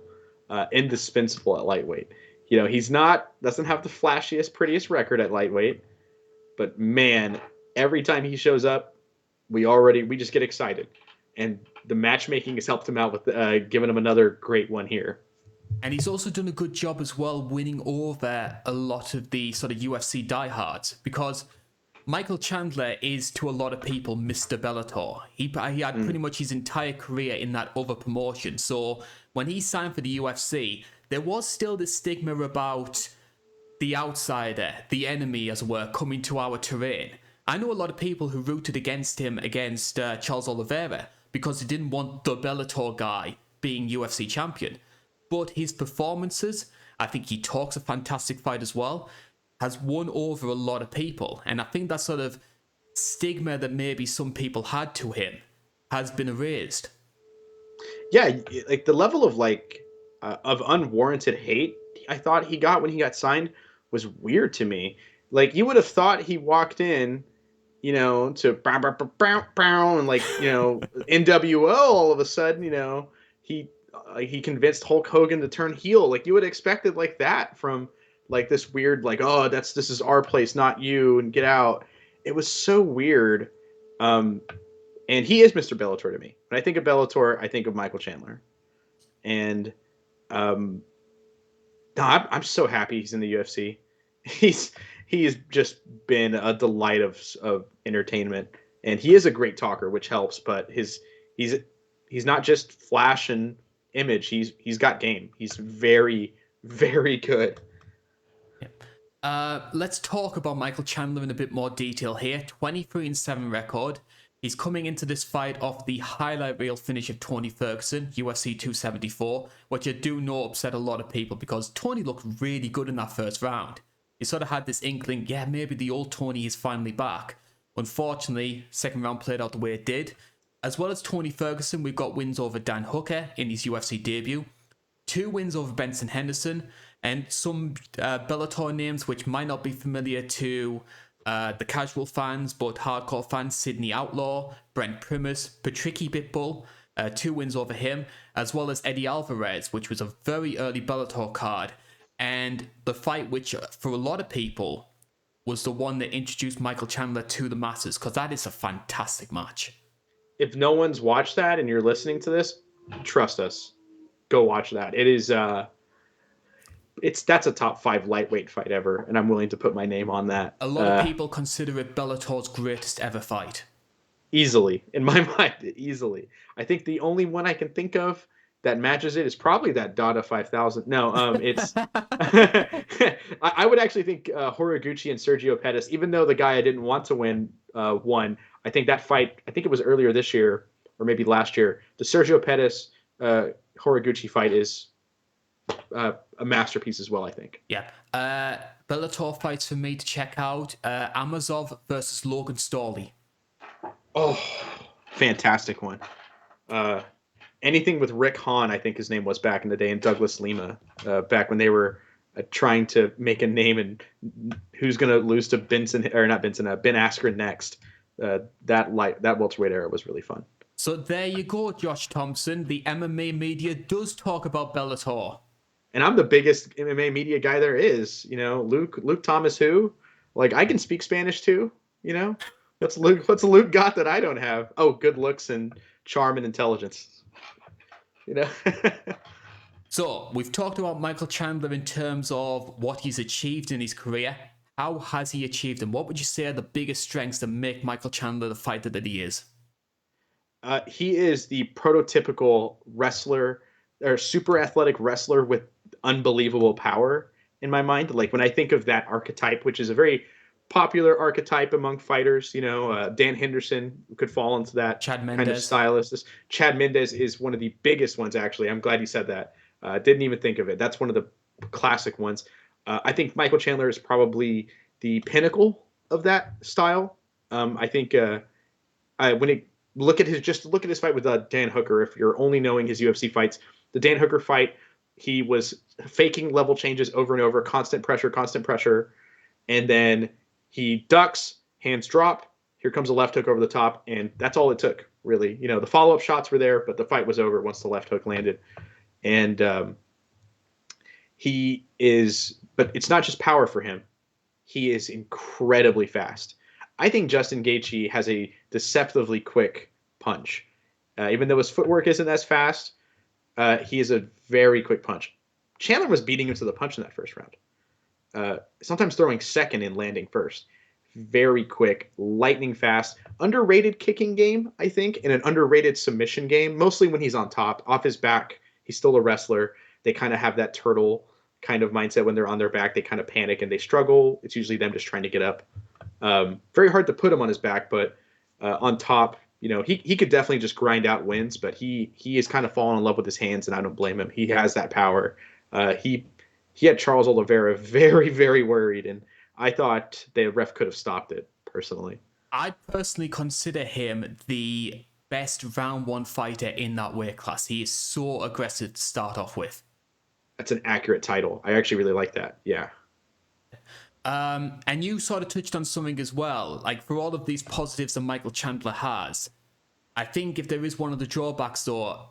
indispensable at lightweight. Doesn't have the flashiest, prettiest record at lightweight, but man, every time he shows up, we just get excited. And the matchmaking has helped him out with giving him another great one here. And he's also done a good job as well winning over a lot of the sort of UFC diehards, because Michael Chandler is, to a lot of people, Mr. Bellator. He had pretty much his entire career in that other promotion. So when he signed for the UFC, there was still this stigma about the outsider, the enemy, as it were, coming to our terrain. I know a lot of people who rooted against him against Charles Oliveira because they didn't want the Bellator guy being UFC champion. But his performances, I think he talks a fantastic fight as well, has won over a lot of people. And I think that sort of stigma that maybe some people had to him has been erased. Yeah, the level of unwarranted hate I thought he got when he got signed was weird to me. You would have thought he walked in, to bow, bow, bow, bow, bow, and NWO all of a sudden, he convinced Hulk Hogan to turn heel. You would have expected that from this weird this is our place, not you, and get out. It was so weird. And he is Mr. Bellator to me. When I think of Bellator, I think of Michael Chandler. And I'm so happy he's in the UFC. He's just been a delight of entertainment, and he is a great talker, which helps. But he's not just flash and image. He's got game. He's very, very good. Let's talk about Michael Chandler in a bit more detail here. 23-7 record. He's coming into this fight off the highlight reel finish of Tony Ferguson, UFC 274, which I do know upset a lot of people because Tony looked really good in that first round. You sort of had this inkling, yeah, maybe the old Tony is finally back. Unfortunately, second round played out the way it did. As well as Tony Ferguson, we've got wins over Dan Hooker in his UFC debut, 2 wins over Benson Henderson, and some Bellator names which might not be familiar to the casual fans, but hardcore fans: Sidney Outlaw, Brent Primus, Patricky Pitbull, 2 wins over him, as well as Eddie Alvarez, which was a very early Bellator card. And the fight which, for a lot of people, was the one that introduced Michael Chandler to the masses, because that is a fantastic match. If no one's watched that and you're listening to this, Trust us. Go watch that. It is that's a top 5 lightweight fight ever, and I'm willing to put my name on that. A lot of people consider it Bellator's greatest ever fight. Easily, in my mind, easily. I think the only one I can think of that matches it is probably that Dada 5000. No, it's I would actually think Horiguchi and Sergio Pettis, even though the guy I didn't want to win won. I think that fight, I think it was earlier this year or maybe last year. The Sergio Pettis Horiguchi fight is a masterpiece as well, I think. Yeah. Bellator fights for me to check out. Amazov versus Logan Storley. Oh, fantastic one. Anything with Rick Hahn, I think his name was back in the day, and Douglas Lima, back when they were trying to make a name and who's going to lose to Ben Askren next. That welterweight era was really fun. So there you go, Josh Thompson. The MMA media does talk about Bellator. And I'm the biggest MMA media guy there is. You know, Luke Thomas, who? Like, I can speak Spanish too, you know? What's Luke got that I don't have? Oh, good looks and charm and intelligence. You know? So, we've talked about Michael Chandler in terms of what he's achieved in his career. How has he achieved them? What would you say are the biggest strengths that make Michael Chandler the fighter that he is? He is the prototypical wrestler, or super athletic wrestler with unbelievable power in my mind. Like, when I think of that archetype, which is a very popular archetype among fighters, you know, Dan Henderson could fall into that Chad kind of Mendes. stylist. Chad Mendes is one of the biggest ones, actually. I'm glad you said that. Didn't even think of it. That's one of the classic ones. I think Michael Chandler is probably the pinnacle of that style. I think look at his fight with Dan Hooker. If you're only knowing his UFC fights, the Dan Hooker fight, he was faking level changes over and over, constant pressure, and then he ducks, hands drop, here comes a left hook over the top, and that's all it took, really. You know, the follow-up shots were there, but the fight was over once the left hook landed. And but it's not just power for him. He is incredibly fast. I think Justin Gaethje has a deceptively quick punch. Even though his footwork isn't as fast, he is a very quick punch. Chandler was beating him to the punch in that first round. Sometimes throwing second and landing first. Very quick, lightning fast, underrated kicking game, I think, and an underrated submission game, mostly when he's on top. Off his back, he's still a wrestler. They kind of have that turtle kind of mindset when they're on their back. They kind of panic and they struggle. It's usually them just trying to get up. Very hard to put him on his back, but on top, you know, he could definitely just grind out wins, but he is kind of fallen in love with his hands, and I don't blame him. He has that power. He had Charles Oliveira very, very worried, and I thought the ref could have stopped it, personally. I personally consider him the best round one fighter in that weight class. He is so aggressive to start off with. That's an accurate title. I actually really like that. Yeah. And you sort of touched on something as well. Like, for all of these positives that Michael Chandler has, I think if there is one of the drawbacks, though,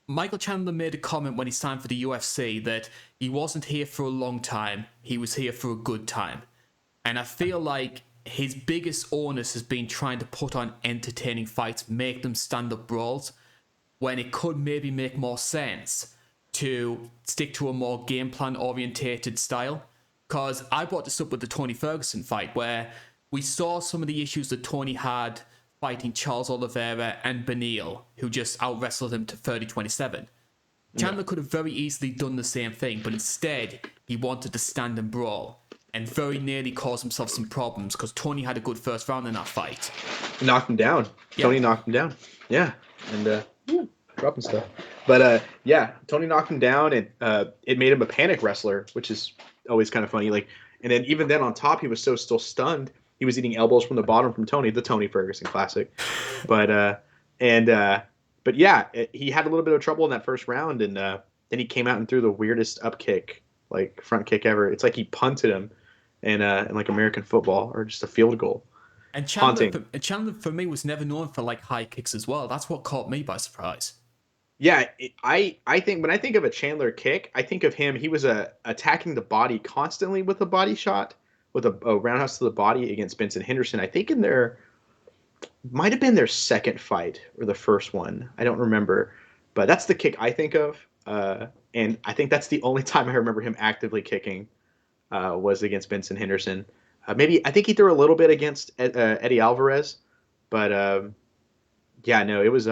Michael Chandler made a comment when he signed for the UFC that he wasn't here for a long time. He was here for a good time. And I feel like his biggest onus has been trying to put on entertaining fights, make them stand-up brawls, when it could maybe make more sense to stick to a more game plan orientated style. Because I brought this up with the Tony Ferguson fight, where we saw some of the issues that Tony had fighting Charles Oliveira and Neal, who just out-wrestled him to 30-27. Chandler could have very easily done the same thing, but instead, he wanted to stand and brawl, and very nearly caused himself some problems, because Tony had a good first round in that fight. Knocked him down. Yeah. Tony knocked him down. Yeah. And dropping stuff. But yeah, Tony knocked him down, and it made him a panic wrestler, which is always kind of funny. Like, and then even then on top, he was still stunned. He was eating elbows from the bottom from Tony, the Tony Ferguson classic. But yeah, he had a little bit of trouble in that first round, and then he came out and threw the weirdest up kick, like front kick ever. It's like he punted him in like American football, or just a field goal. And Chandler for me was never known for like high kicks as well. That's what caught me by surprise. Yeah, I think when I think of a Chandler kick, I think of him. He was attacking the body constantly with a body shot, with a roundhouse to the body against Benson Henderson. I think might have been their second fight or the first one. I don't remember. But that's the kick I think of, and I think that's the only time I remember him actively kicking was against Vincent Henderson. Maybe I think he threw a little bit against Eddie Alvarez, but yeah, no, it was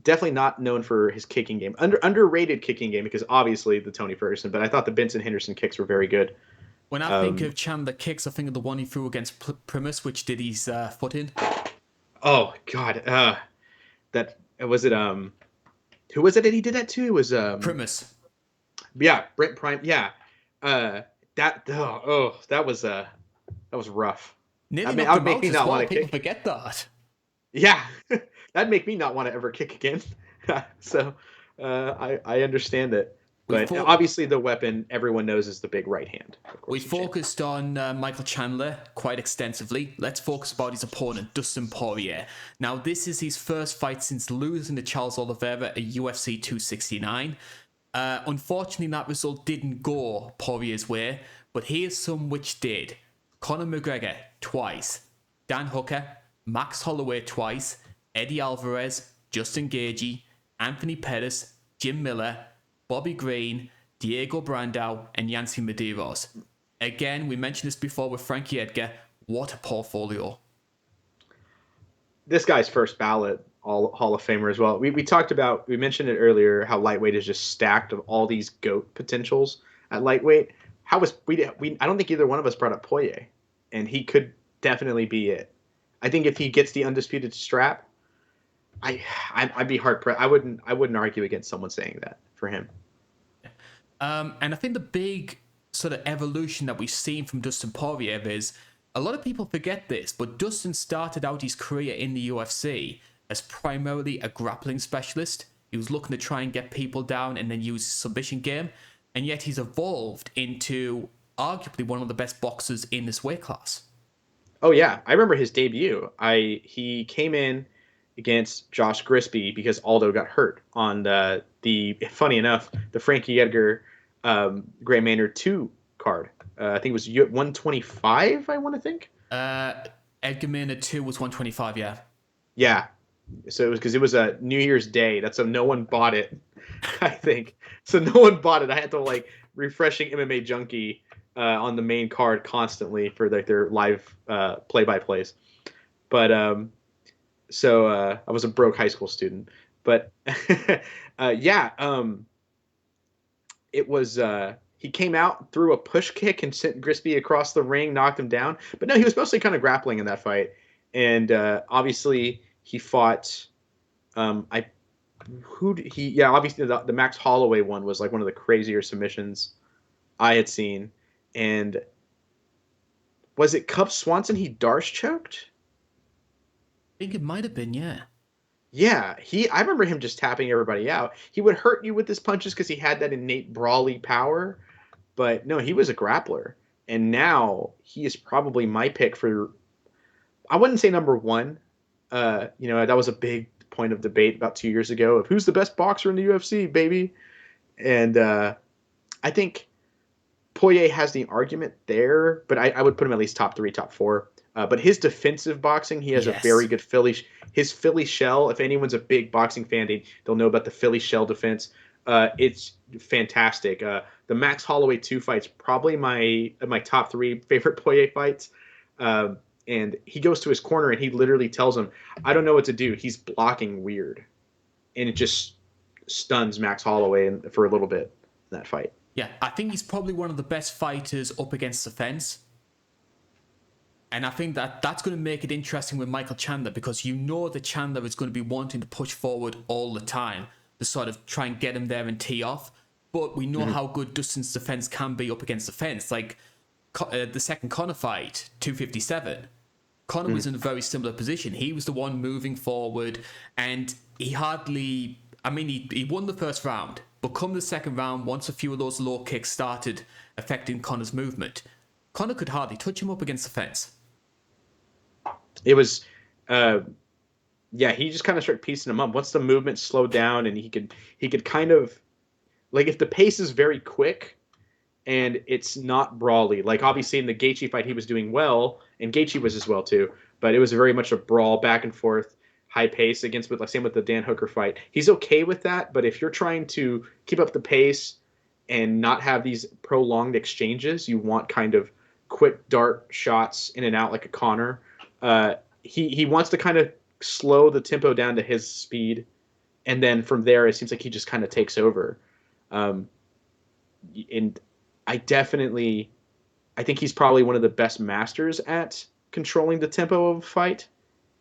definitely not known for his kicking game. Underrated kicking game because obviously the Tony Ferguson, but I thought the Vincent Henderson kicks were very good. When I think of Chandler kicks, I think of the one he threw against Primus, which did his foot in. Oh God, that was it. Who was it that he did that to? It was Primus. yeah, Brent Prime. Yeah, that was rough. Nearly I mean, knocked I would him make out me as not well. want to People kick. forget that. Yeah, that'd make me not want to ever kick again. So I understand it, but obviously the weapon everyone knows is the big right hand. Of We course, focused on Michael Chandler quite extensively. Let's focus about his opponent, Dustin Poirier. Now, this is his first fight since losing to Charles Oliveira at UFC 269. Unfortunately, that result didn't go Poirier's way, but here's some which did. Conor McGregor, twice. Dan Hooker, Max Holloway twice. Eddie Alvarez, Justin Gaethje, Anthony Pettis, Jim Miller, Bobby Green, Diego Brandao, and Yancy Medeiros. Again, we mentioned this before with Frankie Edgar. What a portfolio. This guy's first ballot Hall of Famer as well. We mentioned it earlier how lightweight is just stacked of all these GOAT potentials at lightweight. I don't think either one of us brought up Poirier, and he could definitely be it. I think if he gets the undisputed strap, I'd be hard pressed. I wouldn't argue against someone saying that for him. And I think the big sort of evolution that we've seen from Dustin Poirier is a lot of people forget this, but Dustin started out his career in the UFC as primarily a grappling specialist. He was looking to try and get people down and then use his submission game, and yet he's evolved into arguably one of the best boxers in this weight class. Oh yeah, I remember his debut. He came in against Josh Grisby because Aldo got hurt on the funny enough the Frankie Edgar Gray Maynard 2 card. I think it was 125. I want to think. Edgar Maynard 2 was 125. Yeah. Yeah. So it was because it was a New Year's Day. That's so no one bought it. I think so. No one bought it. I had to like refreshing MMA Junkie on the main card constantly for like their live play-by-plays. But I was a broke high school student. But it was he came out, threw a push kick, and sent Grisby across the ring, knocked him down. But no, he was mostly kind of grappling in that fight. And obviously he fought. Obviously the Max Holloway one was like one of the crazier submissions I had seen. And was it Cub Swanson he Darce choked? I think it might have been, yeah. Yeah, I remember him just tapping everybody out. He would hurt you with his punches because he had that innate brawly power. But no, he was a grappler. And now he is probably my pick for, I wouldn't say number one. That was a big point of debate about 2 years ago of who's the best boxer in the UFC, baby. And I think Poirier has the argument there, but I would put him at least top 3, top 4. But his defensive boxing, he has a very good his Philly shell. If anyone's a big boxing fan, they'll know about the Philly shell defense. It's fantastic. The Max Holloway 2 fight's probably my top 3 favorite Poirier fights. And he goes to his corner and he literally tells him, I don't know what to do. He's blocking weird. And it just stuns Max Holloway for a little bit in that fight. Yeah, I think he's probably one of the best fighters up against the fence. And I think that's going to make it interesting with Michael Chandler because you know that Chandler is going to be wanting to push forward all the time to sort of try and get him there and tee off. But we know how good Dustin's defense can be up against the fence. Like the second Conor fight, 257, Conor was in a very similar position. He was the one moving forward and he won the first round. But come the second round, once a few of those low kicks started affecting Conor's movement, Conor could hardly touch him up against the fence. It was, he just kind of started piecing him up. Once the movement slowed down and he could kind of, like if the pace is very quick and it's not brawly, like obviously in the Gaethje fight he was doing well, and Gaethje was as well too, but it was very much a brawl back and forth. high pace against, with like same with the Dan Hooker fight. He's okay with that, but if you're trying to keep up the pace and not have these prolonged exchanges, you want kind of quick dart shots in and out like a Connor. He wants to kind of slow the tempo down to his speed, and then from there it seems like he just kind of takes over. And I think he's probably one of the best masters at controlling the tempo of a fight.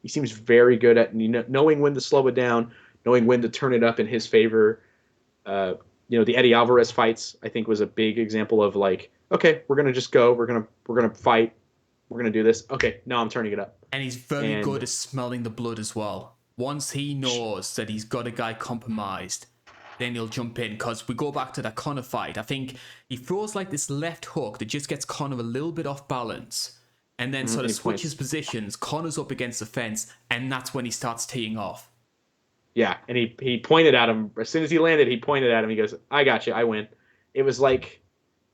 He seems very good at knowing when to slow it down, knowing when to turn it up in his favor. The Eddie Alvarez fights, I think, was a big example of like, okay, we're gonna just go, we're gonna fight, we're gonna do this. Okay, now I'm turning it up. And he's very good at smelling the blood as well. Once he knows that he's got a guy compromised, then he'll jump in. Because we go back to that Conor fight, I think he throws like this left hook that just gets Conor a little bit off balance, and then sort of switches positions. Conor's up against the fence, and that's when he starts teeing off. Yeah, and he pointed at him as soon as he landed. He pointed at him. He goes, "I got you. I win." It was like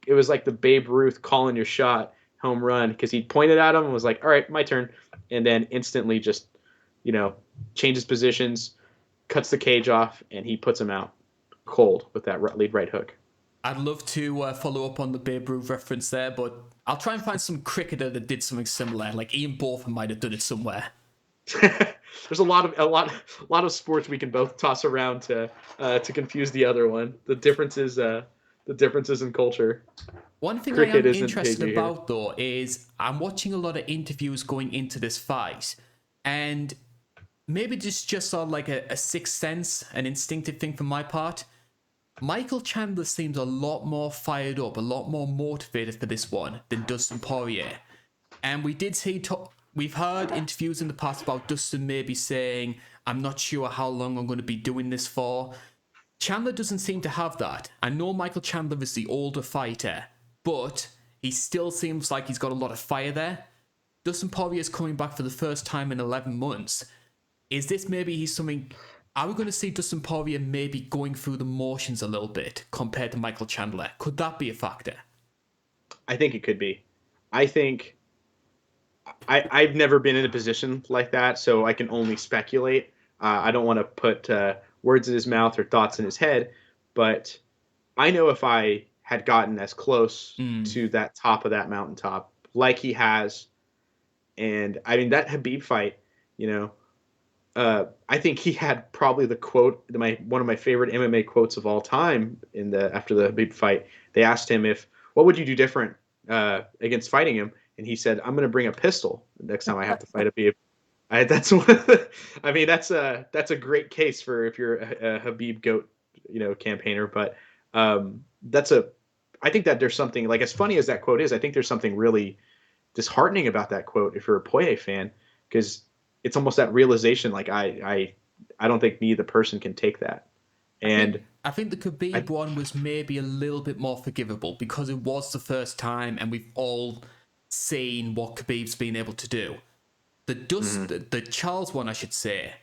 the Babe Ruth calling your shot home run, because he pointed at him and was like, "All right, my turn," and then instantly just changes positions, cuts the cage off, and he puts him out cold with that lead right hook. I'd love to follow up on the Babe Ruth reference there, but I'll try and find some cricketer that did something similar. Like Ian Botham might have done it somewhere. There's a lot of sports we can both toss around to confuse the other one. The differences in culture. One thing Cricket I am interested about though is I'm watching a lot of interviews going into this fight, and maybe just on like a sixth sense, an instinctive thing from my part, Michael Chandler seems a lot more fired up, a lot more motivated for this one than Dustin Poirier. And we did see, we've heard interviews in the past about Dustin maybe saying, "I'm not sure how long I'm going to be doing this for." Chandler doesn't seem to have that. I know Michael Chandler is the older fighter, but he still seems like he's got a lot of fire there. Dustin Poirier is coming back for the first time in 11 months. Is this maybe are we going to see Dustin Poirier maybe going through the motions a little bit compared to Michael Chandler? Could that be a factor? I think it could be. I think I've never been in a position like that, so I can only speculate. I don't want to put words in his mouth or thoughts in his head, but I know if I had gotten as close to that top of that mountaintop like he has, and I mean that Khabib fight, I think he had probably the quote, one of my favorite MMA quotes of all time after the Khabib fight. They asked him what would you do different against fighting him, and he said, "I'm going to bring a pistol next time I have to fight Khabib." That's one of the, I mean, that's a great case for if you're a Khabib GOAT, campaigner. But I think that there's something, like, as funny as that quote is, I think there's something really disheartening about that quote if you're a Poirier fan, because it's almost that realization, like I don't think me, the person, can take that. And I think the Khabib one was maybe a little bit more forgivable because it was the first time, and we've all seen what Khabib's been able to do. The Charles one, I should say,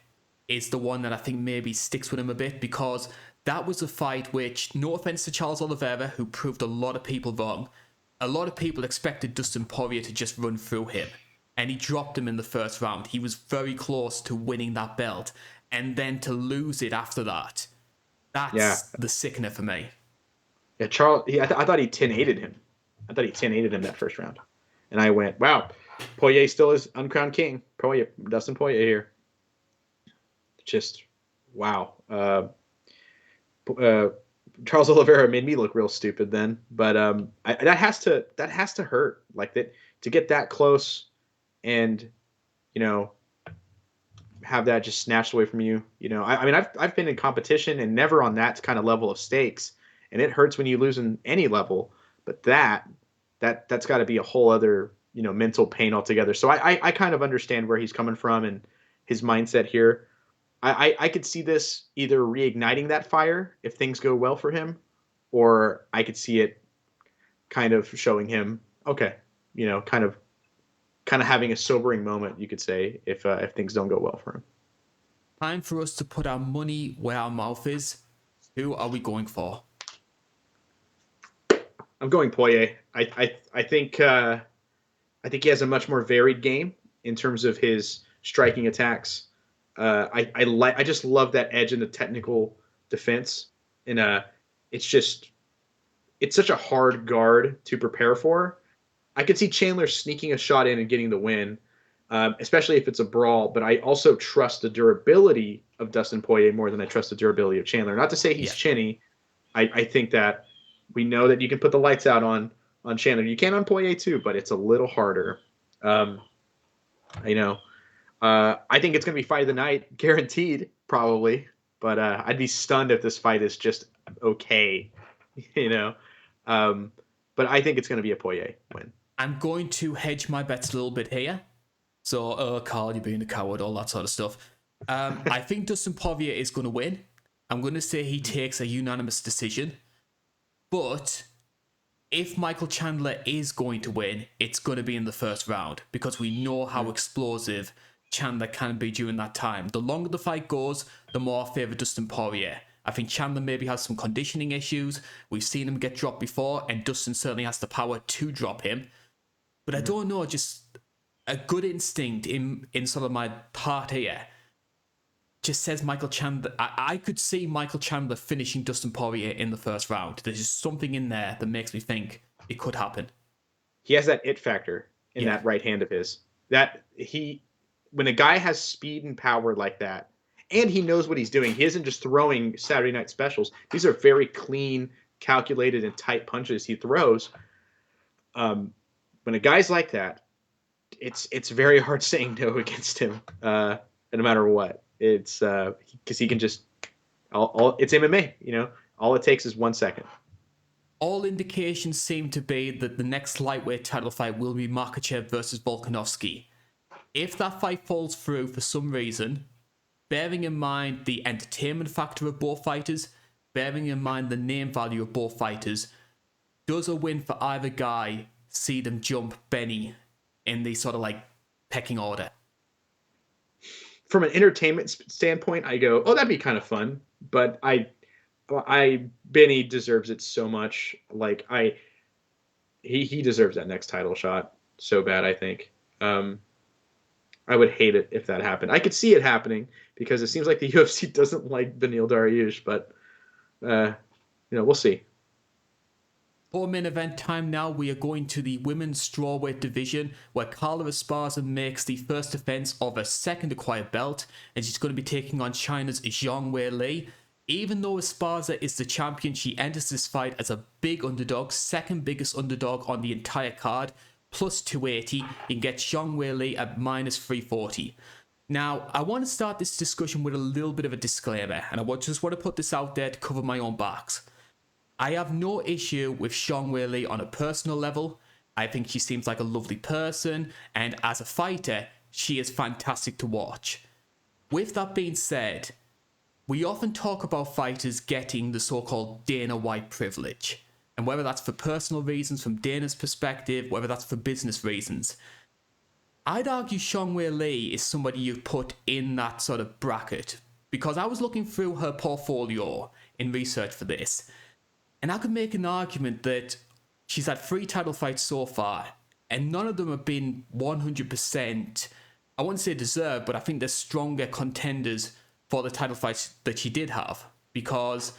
is the one that I think maybe sticks with him a bit, because that was a fight which, no offense to Charles Oliveira, who proved a lot of people wrong, a lot of people expected Dustin Poirier to just run through him, and he dropped him in the first round. He was very close to winning that belt, and then to lose it after that, that's the sickener for me. Yeah, Charles, I thought he 10-8'd him. I thought he 10-8'd him that first round. And I went, wow, Poirier still is uncrowned king. Dustin Poirier here. Just, wow. Charles Oliveira made me look real stupid then. But that has to hurt. Like, that, to get that close and, have that just snatched away from you. I mean, I've been in competition and never on that kind of level of stakes. And it hurts when you lose in any level. But that's got to be a whole other, mental pain altogether. So I kind of understand where he's coming from and his mindset here. I could see this either reigniting that fire if things go well for him, or I could see it kind of showing him, okay, kind of having a sobering moment, you could say, if things don't go well for him. Time for us to put our money where our mouth is. Who are we going for? I'm going Poirier. I think he has a much more varied game in terms of his striking attacks. I just love that edge in the technical defense, and it's just it's such a hard guard to prepare for. I could see Chandler sneaking a shot in and getting the win, especially if it's a brawl. But I also trust the durability of Dustin Poirier more than I trust the durability of Chandler. Not to say he's Yeah. chinny. I think that we know that you can put the lights out on Chandler. You can on Poirier too, but it's a little harder. Um, I know. I think it's going to be fight of the night, guaranteed, probably. But I'd be stunned if this fight is just okay, you know. Um, but I think it's going to be a Poirier win. I'm going to hedge my bets a little bit here. So, Carl, you're being a coward, all that sort of stuff. I think Dustin Poirier is going to win. I'm going to say he takes a unanimous decision. But if Michael Chandler is going to win, it's going to be in the first round because we know how explosive Chandler can be during that time. The longer the fight goes, the more I favour Dustin Poirier. I think Chandler maybe has some conditioning issues. We've seen him get dropped before, and Dustin certainly has the power to drop him. But I don't know, just a good instinct in sort of my heart here just says Michael Chandler. I could see Michael Chandler finishing Dustin Poirier in the first round. There's just something in there that makes me think it could happen. He has that it factor in that right hand of his. When a guy has speed and power like that, and he knows what he's doing, he isn't just throwing Saturday night specials. These are very clean, calculated, and tight punches he throws. When a guy's like that, it's very hard saying no against him, no matter what. It's because he can just it's MMA, you know. All it takes is 1 second. All indications seem to be that the next lightweight title fight will be Makhachev versus Volkanovski. If that fight falls through for some reason, bearing in mind the entertainment factor of both fighters, bearing in mind the name value of both fighters, does a win for either guy see them jump Benny in the sort of like pecking order? From an entertainment standpoint, I go, oh, that'd be kind of fun. But Benny deserves it so much. Like he deserves that next title shot so bad. I think. I would hate it if that happened. I could see it happening because it seems like the UFC doesn't like Beneil Dariush, but we'll see. For main event time now, we are going to the women's strawweight division where Carla Esparza makes the first defense of a second acquired belt, and she's going to be taking on China's Zhang Weili. Even though Esparza is the champion, she enters this fight as a big underdog, second biggest underdog on the entire card, plus 280. You can get Zhang Weili at minus 340. Now, I want to start this discussion with a little bit of a disclaimer, and I just want to put this out there to cover my own backs. I have no issue with Zhang Weili on a personal level. I think she seems like a lovely person, and as a fighter, she is fantastic to watch. With that being said, we often talk about fighters getting the so-called Dana White privilege, and whether that's for personal reasons from Dana's perspective, whether that's for business reasons. I'd argue Zhang Weili is somebody you put in that sort of bracket, because I was looking through her portfolio in research for this, and I could make an argument that she's had 3 title fights so far, and none of them have been 100%, I wouldn't say deserved, but I think they're stronger contenders for the title fights that she did have. Because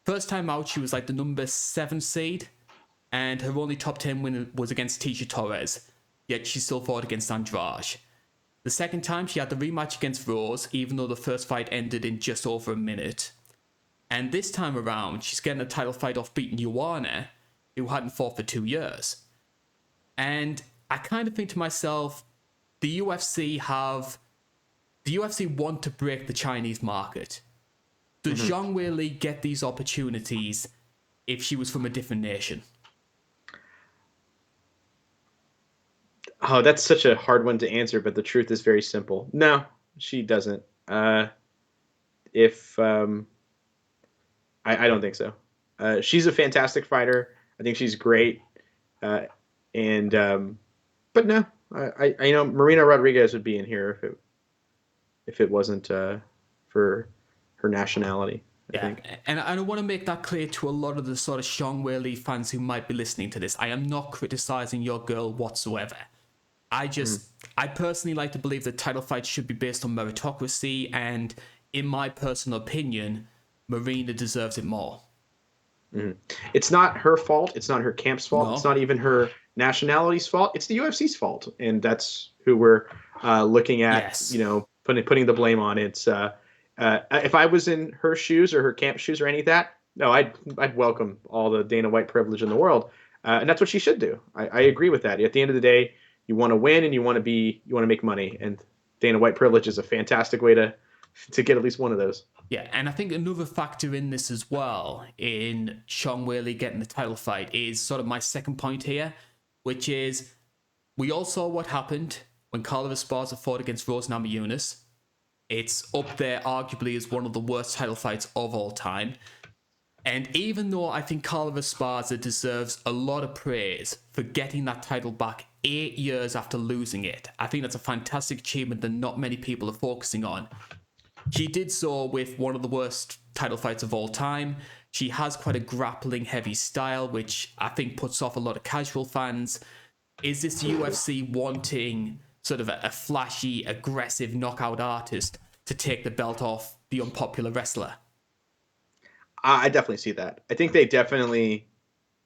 first time out, she was like the number 7 seed, and her only top 10 win was against Tisha Torres, yet she still fought against Andrade. The second time, she had the rematch against Rose, even though the first fight ended in just over a minute. And this time around, she's getting a title fight off beating Joanna, who hadn't fought for 2 years. And I kind of think to myself, the UFC want to break the Chinese market. Does Zhang Weili get these opportunities if she was from a different nation? Oh, that's such a hard one to answer, but the truth is very simple. No, she doesn't. I don't think so. She's a fantastic fighter. I think she's great. But no, I know Marina Rodriguez would be in here if it wasn't for her nationality. I think. And I want to make that clear to a lot of the sort of Zhang Weili fans who might be listening to this. I am not criticizing your girl whatsoever. I I personally like to believe that title fights should be based on meritocracy, and in my personal opinion, Marina deserves it more. Mhm. It's not her fault. It's not her camp's fault. It's No. not even her nationality's fault. It's the UFC's fault, and that's who we're looking at. Yes. You know, putting the blame on. It's if I was in her shoes or her camp shoes or any of that, no, I'd welcome all the Dana White privilege in the world, and that's what she should do. I agree with that. At the end of the day, you want to win and you want to make money, and Dana White privilege is a fantastic way to get at least one of those. Yeah, and I think another factor in this as well, in Zhang Weili getting the title fight, is sort of my second point here, which is we all saw what happened when Carla Esparza fought against Rose Namajunas. It's up there arguably as one of the worst title fights of all time. And even though I think Carla Esparza deserves a lot of praise for getting that title back 8 years after losing it, I think that's a fantastic achievement that not many people are focusing on. She did so with one of the worst title fights of all time. She has quite a grappling heavy style, which I think puts off a lot of casual fans. Is this UFC wanting sort of a flashy, aggressive knockout artist to take the belt off the unpopular wrestler? I definitely see that. I think they definitely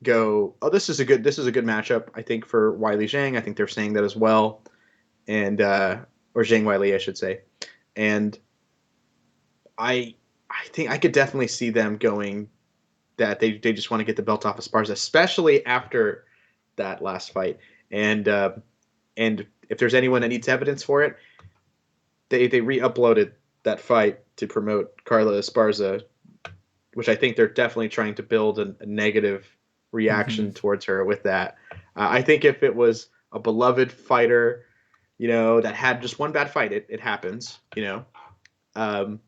go, oh, this is a good matchup. I think for Weili Zhang, I think they're saying that as well, and or Zhang Weili, I should say, and I think I could definitely see them going that they just want to get the belt off of Esparza, especially after that last fight, and if there's anyone that needs evidence for it, they re-uploaded that fight to promote Carla Esparza, which I think they're definitely trying to build a negative reaction towards her with that. I think if it was a beloved fighter, you know, that had just one bad fight, it happens, you know,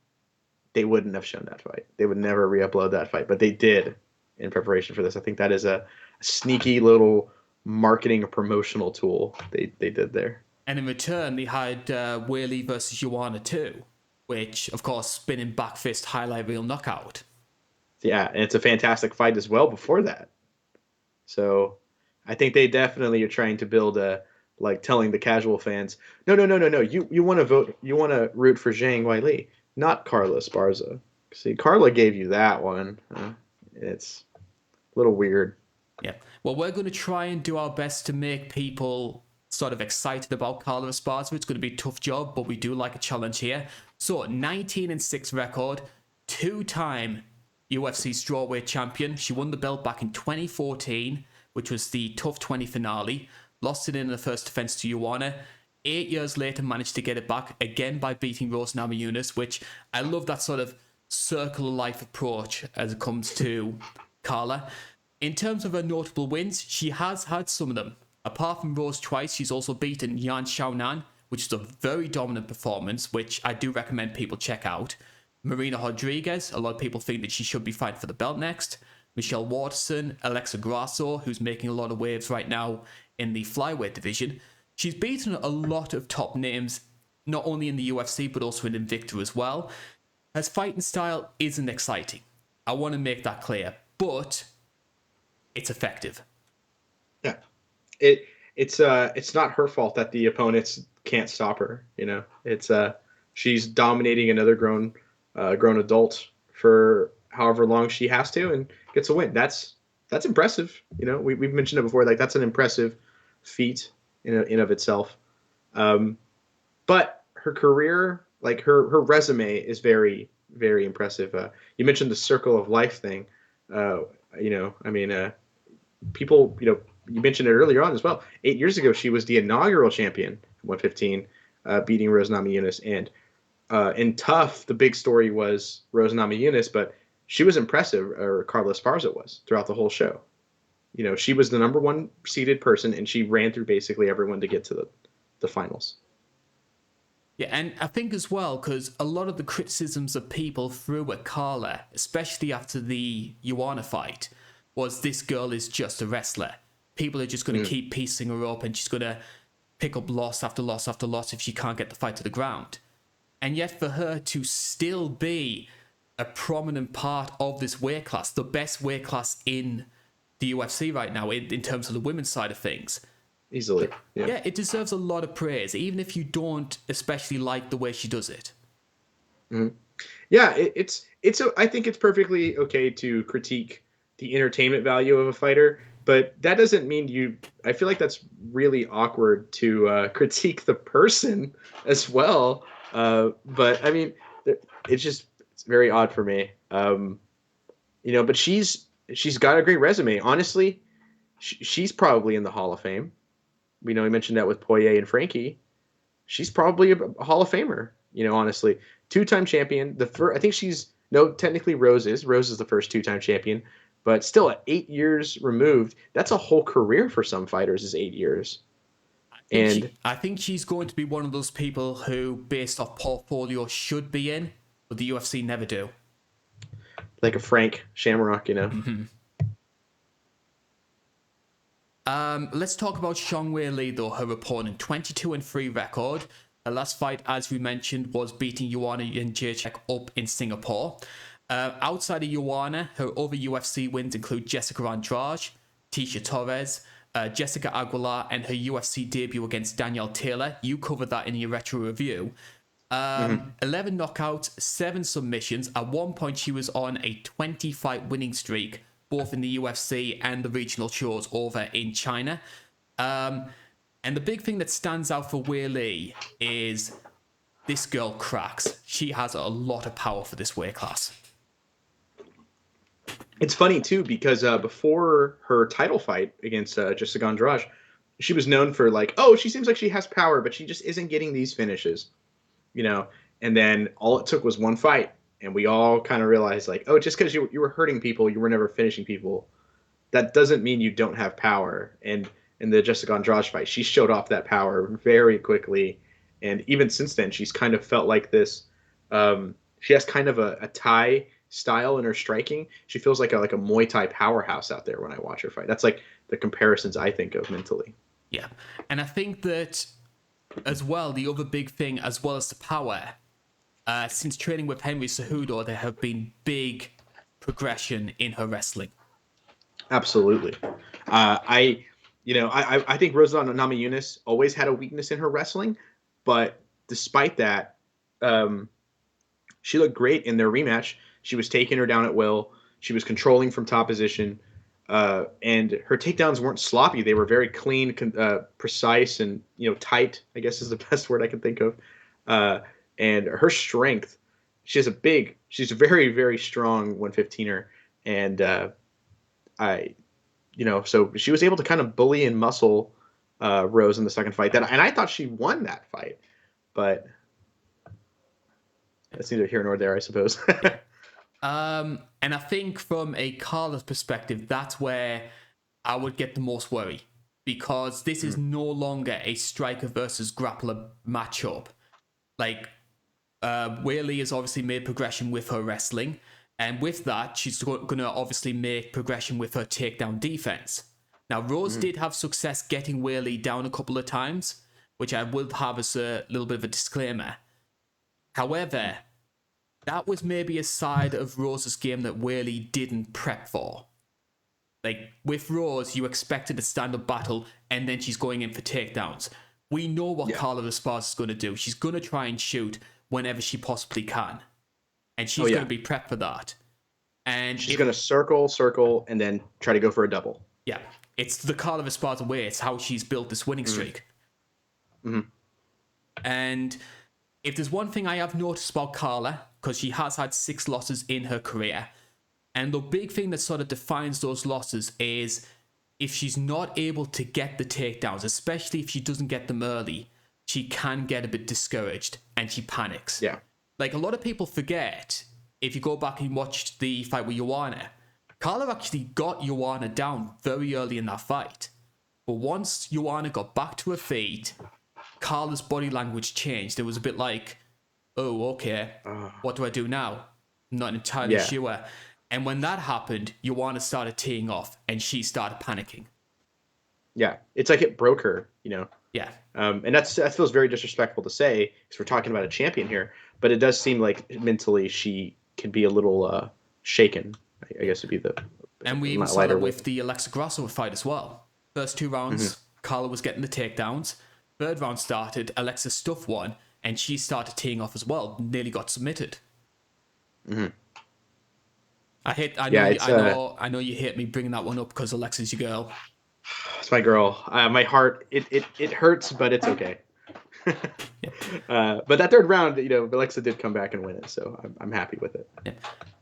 they wouldn't have shown that fight. They would never re-upload that fight, but they did in preparation for this. I think that is a sneaky little marketing or promotional tool they did there. And in return, they had Weili versus Joanna too, which, of course, spinning back fist highlight reel knockout. Yeah, and it's a fantastic fight as well before that. So I think they definitely are trying to build a, like, telling the casual fans, no. You want to vote, you want to root for Zhang Weili, not Carla Esparza. See, Carla gave you that one. It's a little weird. Yeah. Well, we're going to try and do our best to make people sort of excited about Carla Esparza. It's going to be a tough job, but we do like a challenge here. So 19-6 record, 2-time UFC strawweight champion. She won the belt back in 2014, which was the Tough 20 finale. Lost it in the first defense to Joanna. 8 years later, managed to get it back again by beating Rose Namajunas, which I love that sort of circle of life approach as it comes to Carla. In terms of her notable wins, she has had some of them. Apart from Rose twice, she's also beaten Yan Xiaonan, which is a very dominant performance, which I do recommend people check out. Marina Rodriguez, a lot of people think that she should be fighting for the belt next. Michelle Waterson, Alexa Grasso, who's making a lot of waves right now in the flyweight division. She's beaten a lot of top names, not only in the UFC, but also in Invicta as well. Her fighting style isn't exciting. I want to make that clear, but it's effective. Yeah. It's not her fault that the opponents can't stop her, you know. It's she's dominating another grown adult for however long she has to and gets a win. That's impressive. You know, we've mentioned it before, like that's an impressive feat in of itself. But her career, like her resume is very, very impressive. You mentioned the circle of life thing. You know, I mean, people, you know, you mentioned it earlier on as well. 8 years ago, she was the inaugural champion at 115, beating Rose Namajunas. And in Tough, the big story was Rose Namajunas, but she was impressive, or Carla Esparza was, throughout the whole show. You know, she was the number one seeded person, and she ran through basically everyone to get to the finals. Yeah, and I think as well, because a lot of the criticisms that people threw at Carla, especially after the Joanna fight, was this girl is just a wrestler. People are just going to keep piecing her up, and she's going to pick up loss after loss after loss if she can't get the fight to the ground. And yet for her to still be a prominent part of this weight class, the best weight class in the UFC right now in terms of the women's side of things, easily. Yeah. Yeah, it deserves a lot of praise, even if you don't especially like the way she does it. Mhm. Yeah, I think it's perfectly okay to critique the entertainment value of a fighter, but that doesn't mean you. I feel like that's really awkward to critique the person as well. But I mean, it's very odd for me. But she's got a great resume. Honestly, she's probably in the Hall of Fame. We mentioned that with Poirier and Frankie. She's probably a Hall of Famer. Honestly, two-time champion. I think she's no, technically Rose is. Rose is the first two-time champion, but still at 8 years removed, that's a whole career for some fighters. Is 8 years, and I think she's going to be one of those people who, based off portfolio, should be in, but the UFC never do. like a Frank Shamrock, Mm-hmm. Let's talk about Zhang Weili, though, her opponent. 22-3 record. Her last fight, as we mentioned, was beating Joanna Jędrzejczyk up in Singapore. Outside of Joanna, her other UFC wins include Jessica Andrade, Tisha Torres, Jessica Aguilar, and her UFC debut against Danielle Taylor. You covered that in your retro review. 11 knockouts, 7 submissions. At one point, she was on a 20-fight winning streak, both in the UFC and the regional shows over in China. And the big thing that stands out for Weili is this girl cracks. She has a lot of power for this weight class. it's funny too because before her title fight against Jessica Andrade, she was known for like, oh, she seems like she has power, but she just isn't getting these finishes. And then all it took was one fight, and we all kind of realized like, oh, just because you were hurting people, you were never finishing people, that doesn't mean you don't have power. And in the Jessica Andrade fight, she showed off that power very quickly, and even since then, she's kind of felt like this. She has kind of a Thai style in her striking. She feels like a Muay Thai powerhouse out there when I watch her fight. That's like the comparisons I think of mentally. Yeah, and I think that as well, the other big thing, as well as the power, since training with Henry Cejudo, there have been big progression in her wrestling. Absolutely. I think Rosanna Namajunas always had a weakness in her wrestling, but despite that, she looked great in their rematch. She was taking her down at will. She was controlling from top position. And her takedowns weren't sloppy. They were very clean, precise, and tight, I guess is the best word I can think of. And her strength, she's a very, very strong 115er. And so she was able to kind of bully and muscle Rose in the second fight. And I thought she won that fight, but that's neither here nor there, I suppose. And I think from a Carla's perspective, that's where I would get the most worry, because this is no longer a striker versus grappler matchup. Like, Weili has obviously made progression with her wrestling, and with that, she's going to obviously make progression with her takedown defense. Now, Rose did have success getting Weili down a couple of times, which I will have as a little bit of a disclaimer. However, that was maybe a side of Rose's game that Weili didn't prep for. Like, with Rose, you expected a stand-up battle, and then she's going in for takedowns. We know what Carla Esparza is going to do. She's going to try and shoot whenever she possibly can. And she's going to be prepped for that. And she's going to circle, and then try to go for a double. Yeah. It's the Carla Esparza way. It's how she's built this winning streak. Mm-hmm. And if there's one thing I have noticed about Carla, because she has had 6 losses in her career, and the big thing that sort of defines those losses is if she's not able to get the takedowns, especially if she doesn't get them early, she can get a bit discouraged and she panics. Yeah. Like, a lot of people forget, if you go back and watch the fight with Joanna, Carla actually got Joanna down very early in that fight. But once Joanna got back to her feet, Carla's body language changed. It was a bit like, oh, okay, what do I do now? I'm not entirely sure. And when that happened, Joanna started teeing off and she started panicking. Yeah, it's like it broke her, Yeah. And that feels very disrespectful to say, because we're talking about a champion here, but it does seem like mentally she can be a little shaken, I guess would be the... And we even saw that with the Alexa Grasso fight as well. First 2 rounds, Carla was getting the takedowns. Third round started, Alexa stuffed one, and she started teeing off as well. Nearly got submitted. Mm-hmm. I know you hate me bringing that one up because Alexa's your girl. It's my girl. My heart, it hurts, but it's okay. But that third round, Alexa did come back and win it, so I'm happy with it. Yeah.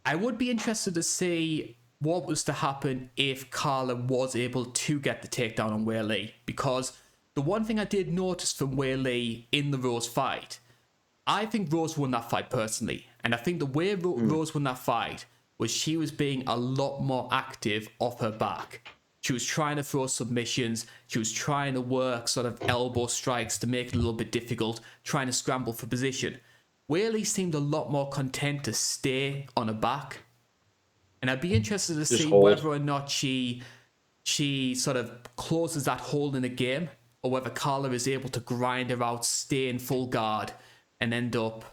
I would be interested to see what was to happen if Carla was able to get the takedown on Weili, because the one thing I did notice from Weili in the Rose fight, I think Rose won that fight personally, and I think the way Rose won that fight was she was being a lot more active off her back. She was trying to throw submissions. She was trying to work sort of elbow strikes to make it a little bit difficult, trying to scramble for position. Weili seemed a lot more content to stay on her back. And I'd be interested to see whether or not she sort of closes that hole in the game, or whether Carla is able to grind her out, stay in full guard, and end up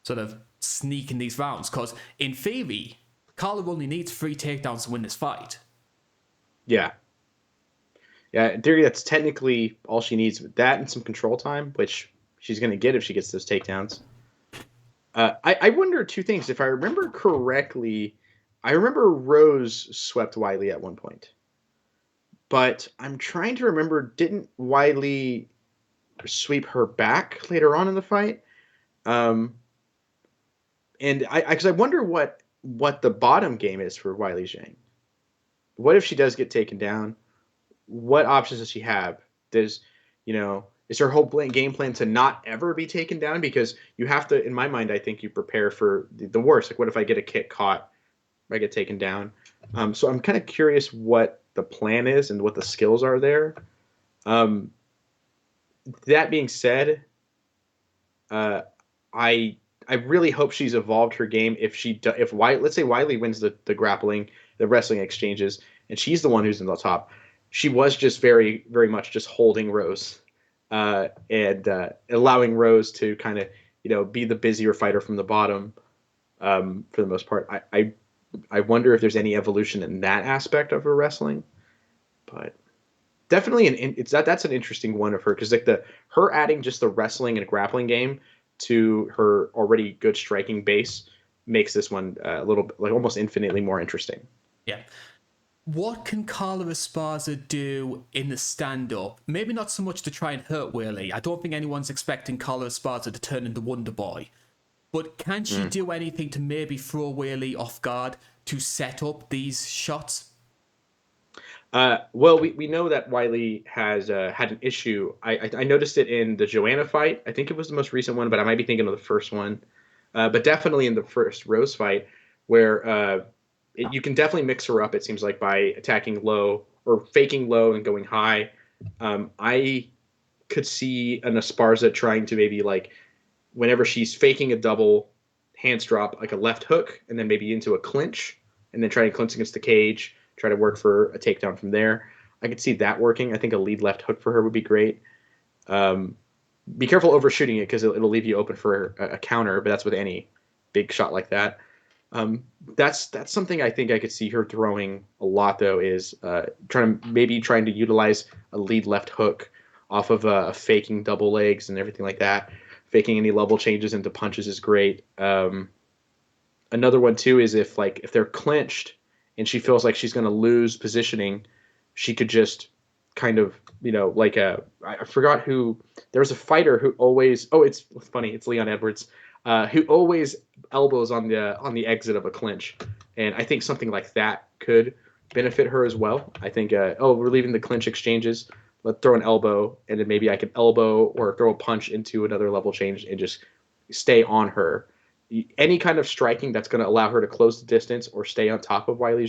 sort of sneaking these rounds. Because in theory, Carla only needs 3 takedowns to win this fight. Yeah. Yeah, in theory, that's technically all she needs. That and some control time, which she's going to get if she gets those takedowns. I wonder 2 things. If I remember correctly, I remember Rose swept Weili at one point. But I'm trying to remember, didn't Weili sweep her back later on in the fight? And because I wonder what the bottom game is for Weili Zhang. What if she does get taken down? What options does she have? Is her whole game plan to not ever be taken down? Because you have to, in my mind, I think you prepare for the worst. Like, what if I get a kick caught? If I get taken down? So I'm kind of curious what the plan is and what the skills are there. That being said, I really hope she's evolved her game. Let's say Weili wins the grappling, the wrestling exchanges, and she's the one who's in the top. She was just very, very much just holding Rose, and allowing Rose to kind of be the busier fighter from the bottom, for the most part. I wonder if there's any evolution in that aspect of her wrestling, but definitely that's an interesting one of her, because like her adding just the wrestling and grappling game to her already good striking base makes this one a little bit, like, almost infinitely more interesting. Yeah. What can Carla Esparza do in the stand-up? Maybe not so much to try and hurt Weili. I don't think anyone's expecting Carla Esparza to turn into Wonder Boy. But can she do anything to maybe throw Weili off guard to set up these shots? Well, we know that Weili has had an issue. I noticed it in the Joanna fight. I think it was the most recent one, but I might be thinking of the first one. But definitely in the first Rose fight, where you can definitely mix her up, it seems like, by attacking low or faking low and going high. I could see an Esparza trying to maybe, like, whenever she's faking a double hands drop, like a left hook, and then maybe into a clinch, and then try to clinch against the cage, try to work for a takedown from there. I could see that working. I think a lead left hook for her would be great. Be careful overshooting it, because it'll leave you open for a counter, but that's with any big shot like that. That's something I think I could see her throwing a lot, though, is trying to utilize a lead left hook off of faking double legs and everything like that. Faking any level changes into punches is great. Another one too is if they're clinched and she feels like she's going to lose positioning, she could just kind of, I forgot who, there was a fighter who always, it's funny, it's Leon Edwards, who always elbows on the exit of a clinch. And I think something like that could benefit her as well. I think, we're leaving the clinch exchanges, let's throw an elbow, and then maybe I can elbow or throw a punch into another level change and just stay on her. Any kind of striking that's going to allow her to close the distance or stay on top of Weili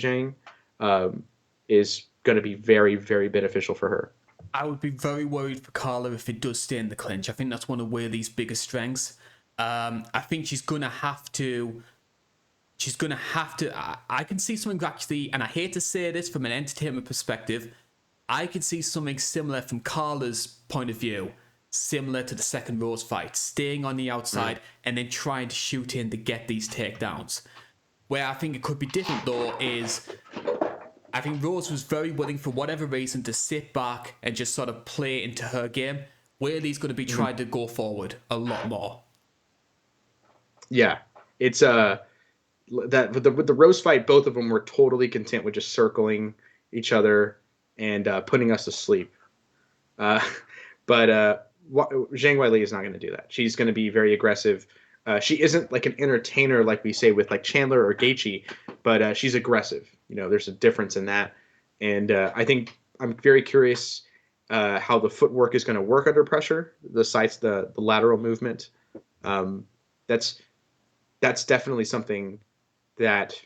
Zhang is going to be very, very beneficial for her. I would be very worried for Carla if it does stay in the clinch. I think that's one of Weili's biggest strengths. I think she's going to have to... I can see something actually, and I hate to say this from an entertainment perspective, I could see something similar from Carla's point of view, similar to the second Rose fight, staying on the outside and then trying to shoot in to get these takedowns. Where I think it could be different, though, is I think Rose was very willing, for whatever reason, to sit back and just sort of play into her game. Weili's going to be trying to go forward a lot more. Yeah, it's that with the Rose fight, both of them were totally content with just circling each other and putting us to sleep. Uh, but Zhang Weili is not going to do that. She's going to be very aggressive. She isn't like an entertainer like we say with like Chandler or Gaethje, but she's aggressive. You know, there's a difference in that, and I think I'm very curious how the footwork is going to work under pressure. The lateral movement. Um, that's definitely something that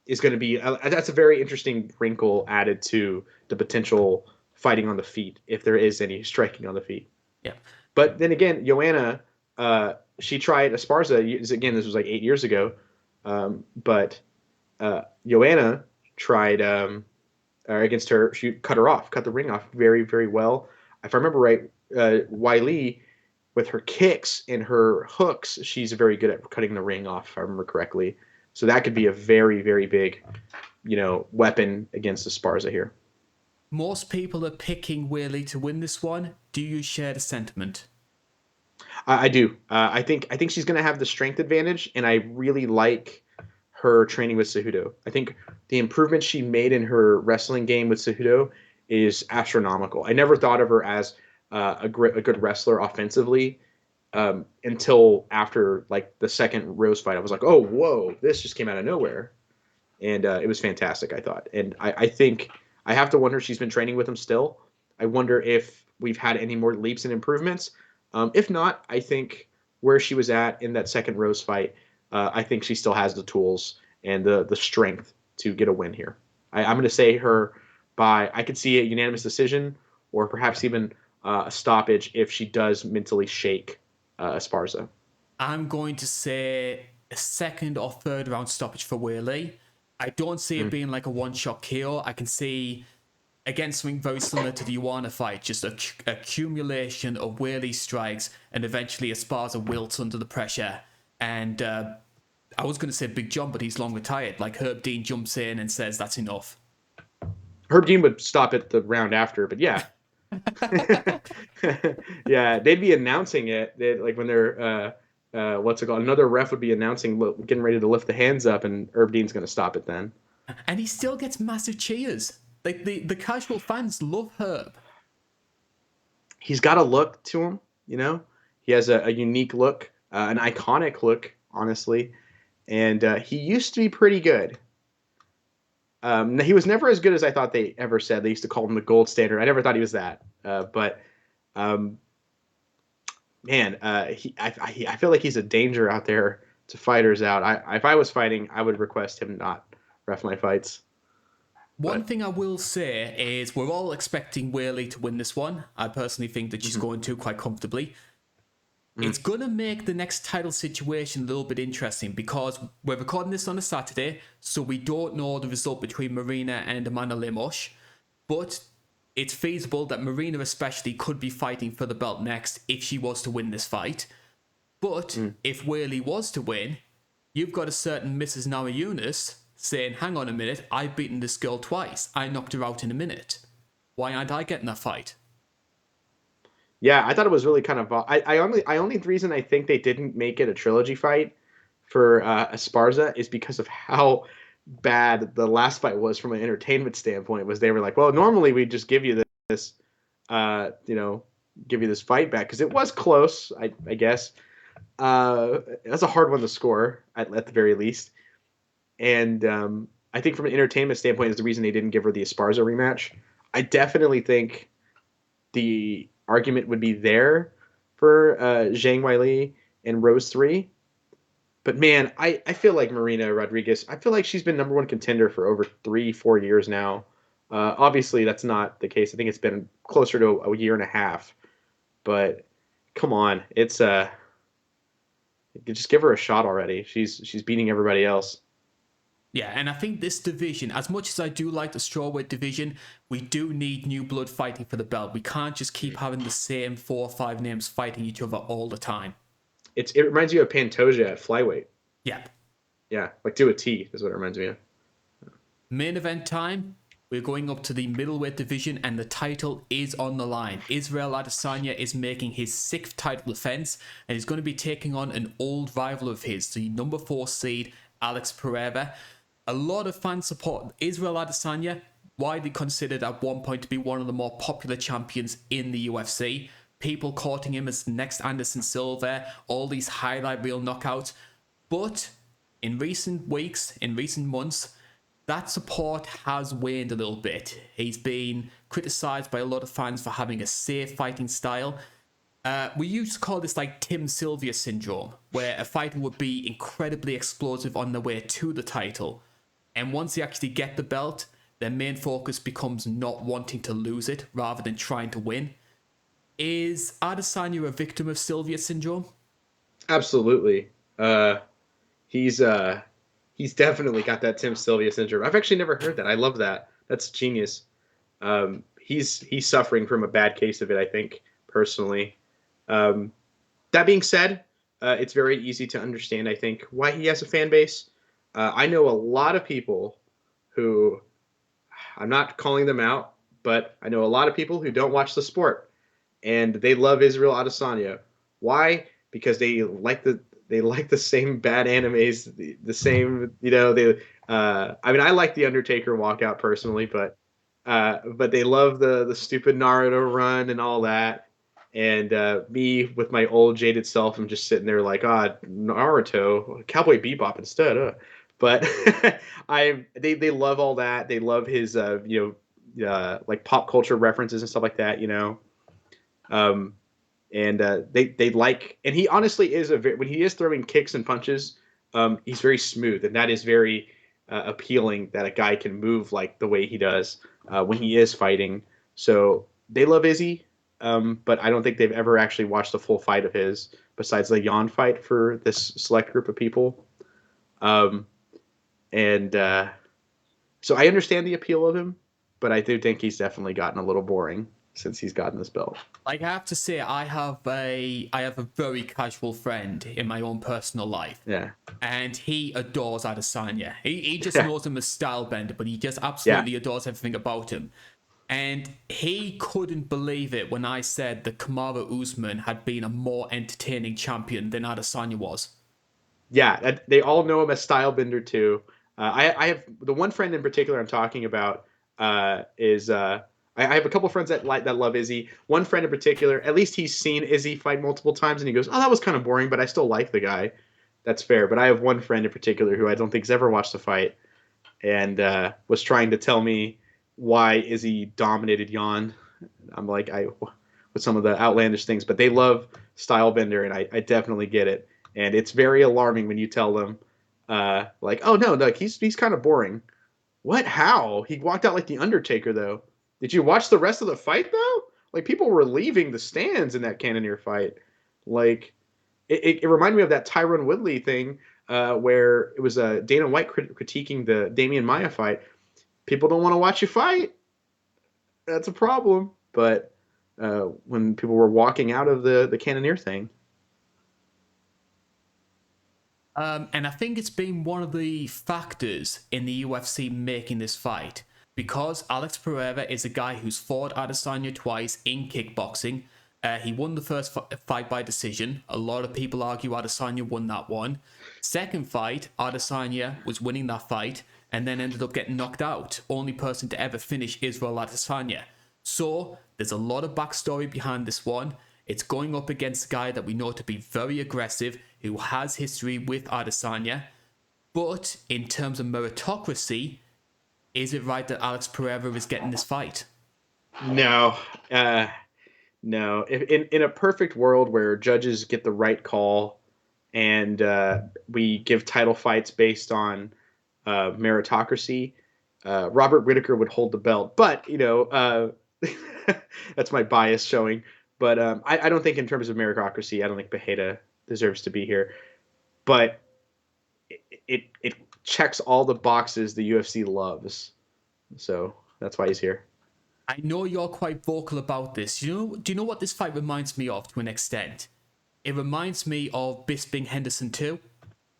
is going to be that's a very interesting wrinkle added to the potential fighting on the feet, if there is any striking on the feet. Yeah. But then again, Joanna, she tried Esparza. Again, this was like 8 years ago. But Joanna tried against her. She cut the ring off very, very well. If I remember right, Weili, with her kicks and her hooks, she's very good at cutting the ring off, if I remember correctly. So that could be a very, very big, weapon against Esparza here. Most people are picking Weili to win this one. Do you share the sentiment? I do. I think she's going to have the strength advantage, and I really like her training with Cejudo. I think the improvements she made in her wrestling game with Cejudo is astronomical. I never thought of her as a good wrestler offensively until after like the second Rose fight. I was like, oh, whoa, this just came out of nowhere, and it was fantastic, I thought. And I think I have to wonder, she's been training with him still. I wonder if we've had any more leaps and improvements. If not, I think where she was at in that second Rose fight, I think she still has the tools and the strength to get a win here. I'm going to say I could see a unanimous decision or perhaps even a stoppage if she does mentally shake Esparza. I'm going to say a second or third round stoppage for Weili. I don't see it being like a one-shot KO. I can see, again, something very similar to the Ioana fight, just a accumulation of Weili strikes, and eventually Esparza wilts under the pressure. And I was going to say Big John, but he's long retired. Like Herb Dean jumps in and says, that's enough. Herb Dean would stop it the round after, but yeah. Yeah, they'd be announcing it. Like when they're what's it called? Another ref would be announcing, getting ready to lift the hands up, and Herb Dean's going to stop it then. And he still gets massive cheers. Like the casual fans love Herb. He's got a look to him, He has a unique look, an iconic look, honestly, and he used to be pretty good. He was never as good as I thought they ever said. They used to call him the gold standard. I never thought he was that. But man, I feel like he's a danger out there to fighters out. If I was fighting, I would request him not ref my fights. One thing I will say is we're all expecting Weili to win this one. I personally think that she's going to quite comfortably. It's going to make the next title situation a little bit interesting because we're recording this on a Saturday, so we don't know the result between Marina and Amanda Lemos, but it's feasible that Marina especially could be fighting for the belt next if she was to win this fight. But if Weili was to win, you've got a certain Mrs. Namajunas saying, hang on a minute, I've beaten this girl twice. I knocked her out in a minute. Why aren't I getting that fight? Yeah, I thought it was really kind of. The reason I think they didn't make it a trilogy fight for Esparza is because of how bad the last fight was from an entertainment standpoint. Was they were like, well, normally we just give you this, give you this fight back because it was close, I guess. That's a hard one to score at the very least, and I think from an entertainment standpoint is the reason they didn't give her the Esparza rematch. I definitely think the argument would be there for Zhang Weili and Rose 3. But man, I feel like Marina Rodriguez, I feel like she's been number one contender for over 3-4 years now. Obviously, that's not the case. I think it's been closer to a year and a half. But come on, it's just give her a shot already. She's beating everybody else. Yeah, and I think this division, as much as I do like the strawweight division, we do need new blood fighting for the belt. We can't just keep having the same 4 or 5 names fighting each other all the time. It reminds you of Pantoja at flyweight. Yeah. Yeah, like to a T is what it reminds me of. Main event time. We're going up to the middleweight division and the title is on the line. Israel Adesanya is making his 6th title defense and he's going to be taking on an old rival of his, the number 4 seed, Alex Pereira. A lot of fans support Israel Adesanya, widely considered at one point to be one of the more popular champions in the UFC. People courting him as the next Anderson Silva, all these highlight reel knockouts. But in recent weeks, in recent months, that support has waned a little bit. He's been criticised by a lot of fans for having a safe fighting style. We used to call this like Tim Sylvia syndrome, where a fighter would be incredibly explosive on their way to the title. And once they actually get the belt, their main focus becomes not wanting to lose it rather than trying to win. Is Adesanya a victim of Sylvia syndrome? Absolutely. He's definitely got that Tim Sylvia syndrome. I've actually never heard that. I love that. That's genius. He's suffering from a bad case of it, I think, personally. That being said, it's very easy to understand, I think, why he has a fan base. I know a lot of people who, I'm not calling them out, but I know a lot of people who don't watch the sport, and they love Israel Adesanya. Why? Because they like the same bad animes, the same, I mean, I like the Undertaker walkout personally, but they love the stupid Naruto run and all that. And me with my old jaded self, I'm just sitting there like, Naruto, Cowboy Bebop instead. But they love all that. They love his like pop culture references and stuff like that, and they like, and he honestly is when he is throwing kicks and punches, he's very smooth, and that is very appealing that a guy can move like the way he does when he is fighting. So they love Izzy, but I don't think they've ever actually watched a full fight of his besides the Yawn fight for this select group of people. So I understand the appeal of him, but I do think he's definitely gotten a little boring since he's gotten this belt. Like, I have to say, I have a very casual friend in my own personal life. Yeah. And he adores Adesanya. He just knows him as Stylebender, but he just absolutely adores everything about him. And he couldn't believe it when I said that Kamaru Usman had been a more entertaining champion than Adesanya was. Yeah, they all know him as Stylebender too. I have the one friend in particular I'm talking about is I have a couple friends that love Izzy. One friend in particular, at least he's seen Izzy fight multiple times, and he goes, "Oh, that was kind of boring, but I still like the guy." That's fair. But I have one friend in particular who I don't think has ever watched a fight, and was trying to tell me why Izzy dominated Yawn. I'm like, with some of the outlandish things, but they love Stylebender, and I definitely get it. And it's very alarming when you tell them, like, "Oh no, like he's kind of boring." What? How? He walked out like the Undertaker, though. Did you watch the rest of the fight, though? Like, people were leaving the stands in that Cannonier fight. Like, it reminded me of that Tyron Woodley thing where it was Dana White critiquing the Damian Maia fight. People don't want to watch you fight. That's a problem. But when people were walking out of the Cannonier thing. And I think it's been one of the factors in the UFC making this fight. Because Alex Pereira is a guy who's fought Adesanya twice in kickboxing. He won the first fight by decision. A lot of people argue Adesanya won that one. Second fight, Adesanya was winning that fight and then ended up getting knocked out. Only person to ever finish Israel Adesanya. So there's a lot of backstory behind this one. It's going up against a guy that we know to be very aggressive, who has history with Adesanya. But in terms of meritocracy, is it right that Alex Pereira is getting this fight? No. No. In a perfect world where judges get the right call and we give title fights based on meritocracy, Robert Whittaker would hold the belt. But, that's my bias showing. But I don't think in terms of meritocracy, I don't think Bejeda deserves to be here. But it checks all the boxes the UFC loves. So that's why he's here. I know you're quite vocal about this. Do you know what this fight reminds me of to an extent? It reminds me of Bisping Henderson 2.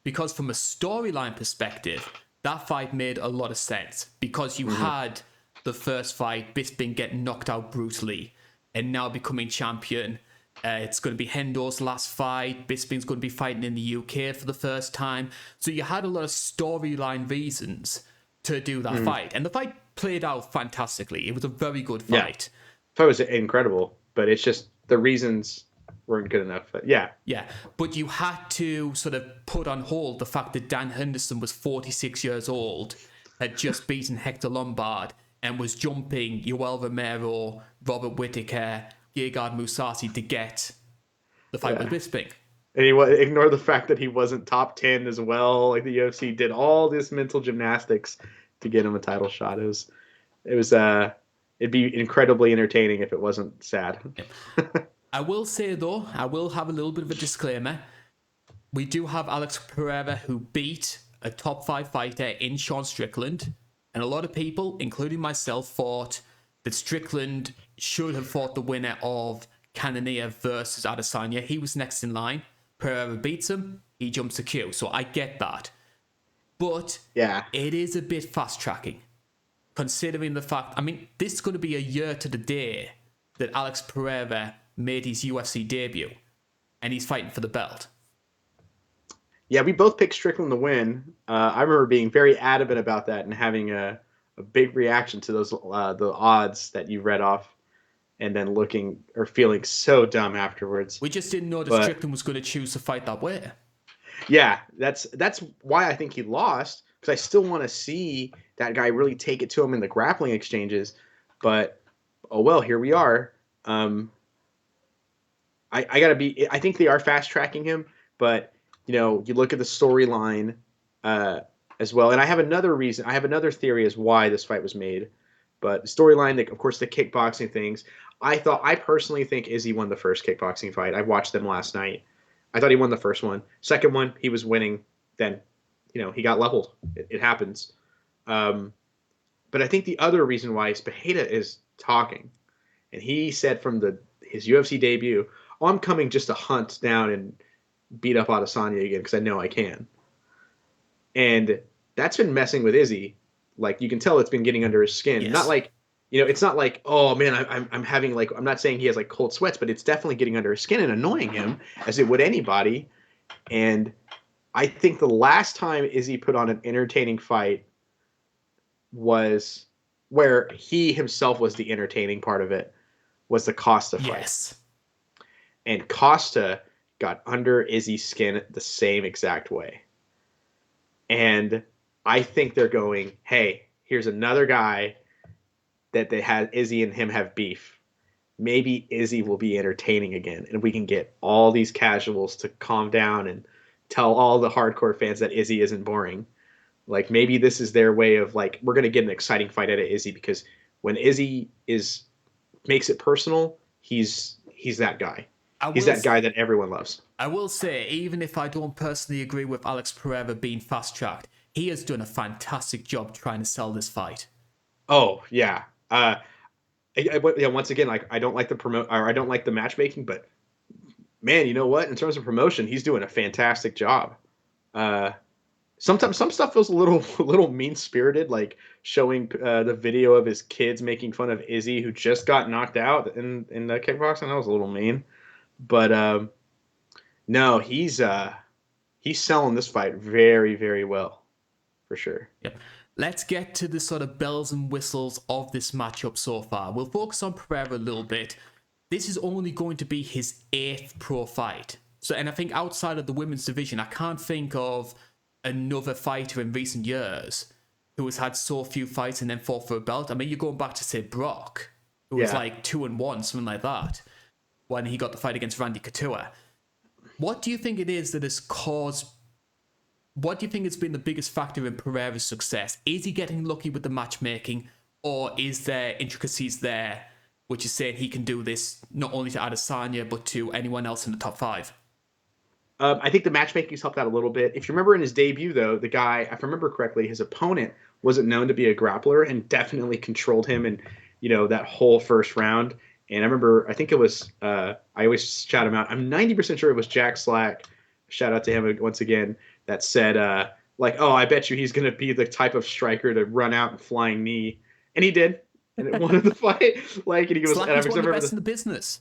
Because from a storyline perspective, that fight made a lot of sense because you had the first fight, Bisping getting knocked out brutally and now becoming champion. It's going to be Hendo's last fight. Bisping's going to be fighting in the UK for the first time. So you had a lot of storyline reasons to do that fight. And the fight played out fantastically. It was a very good fight. The fight was incredible, but it's just the reasons weren't good enough. But yeah. Yeah, but you had to sort of put on hold the fact that Dan Henderson was 46 years old, had just beaten Hector Lombard, and was jumping Yoel Romero, Robert Whittaker, Gegard Mousasi to get the fight with Bisping. And ignore the fact that he wasn't top 10 as well. Like the UFC did all this mental gymnastics to get him a title shot. It'd be incredibly entertaining if it wasn't sad. I will say, though, I will have a little bit of a disclaimer. We do have Alex Pereira, who beat a top 5 fighter in Sean Strickland. And a lot of people, including myself, thought that Strickland should have fought the winner of Cannonier versus Adesanya. He was next in line. Pereira beats him. He jumps the queue. So I get that. But it is a bit fast-tracking. Considering the fact, I mean, this is going to be a year to the day that Alex Pereira made his UFC debut, and he's fighting for the belt. Yeah, we both picked Strickland to win. I remember being very adamant about that and having a big reaction to those the odds that you read off, and then looking or feeling so dumb afterwards. We just didn't know that Strickland was going to choose to fight that way. Yeah, that's why I think he lost, because I still want to see that guy really take it to him in the grappling exchanges. But oh well, here we are. I gotta be. I think they are fast tracking him, but you look at the storyline as well. And I have another reason. I have another theory as why this fight was made. But the storyline, of course, the kickboxing things. I personally think Izzy won the first kickboxing fight. I watched them last night. I thought he won the first one. Second one, he was winning. Then, he got leveled. It happens. But I think the other reason why is Pereira is talking, and he said from his UFC debut, "Oh, I'm coming just to hunt down and beat up Adesanya again because I know I can." And that's been messing with Izzy. Like, you can tell it's been getting under his skin. Yes. Not like, it's not like, oh man, I'm having like, I'm not saying he has like cold sweats, but it's definitely getting under his skin and annoying him as it would anybody. And I think the last time Izzy put on an entertaining fight was where he himself was the entertaining part of it, was the Costa fight. Yes. And Costa got under Izzy's skin the same exact way. And I think they're going, hey, here's another guy that they had Izzy and him have beef. Maybe Izzy will be entertaining again, and we can get all these casuals to calm down and tell all the hardcore fans that Izzy isn't boring. Like, maybe this is their way of like, we're going to get an exciting fight out of Izzy, because when Izzy makes it personal, he's that guy. He's that guy that everyone loves. I will say, even if I don't personally agree with Alex Pereira being fast-tracked, he has done a fantastic job trying to sell this fight. Oh, yeah. Once again, like, I don't like the matchmaking, but man, you know what? In terms of promotion, he's doing a fantastic job. Sometimes some stuff feels a little mean-spirited, like showing the video of his kids making fun of Izzy, who just got knocked out in the kickboxing. That was a little mean. But no, he's selling this fight very, very well, for sure. Yep. Let's get to the sort of bells and whistles of this matchup so far. We'll focus on Pereira a little bit. This is only going to be his 8th pro fight. So, and I think outside of the women's division, I can't think of another fighter in recent years who has had so few fights and then fought for a belt. I mean, you're going back to, say, Brock, who was like 2-1, something like that, when he got the fight against Randy Couture. What do you think it is that has caused... What do you think has been the biggest factor in Pereira's success? Is he getting lucky with the matchmaking, or is there intricacies there, which is saying he can do this not only to Adesanya, but to anyone else in the top 5? I think the matchmaking's helped out a little bit. If you remember in his debut, though, the guy, if I remember correctly, his opponent wasn't known to be a grappler and definitely controlled him in, that whole first round. And I remember, I think it was, I always shout him out. I'm 90% sure it was Jack Slack. Shout out to him once again. That said, like, oh, I bet you he's going to be the type of striker to run out and flying knee, and he did, and it won the fight. Like, and he goes, and I Slapping's one of the remember best in the business.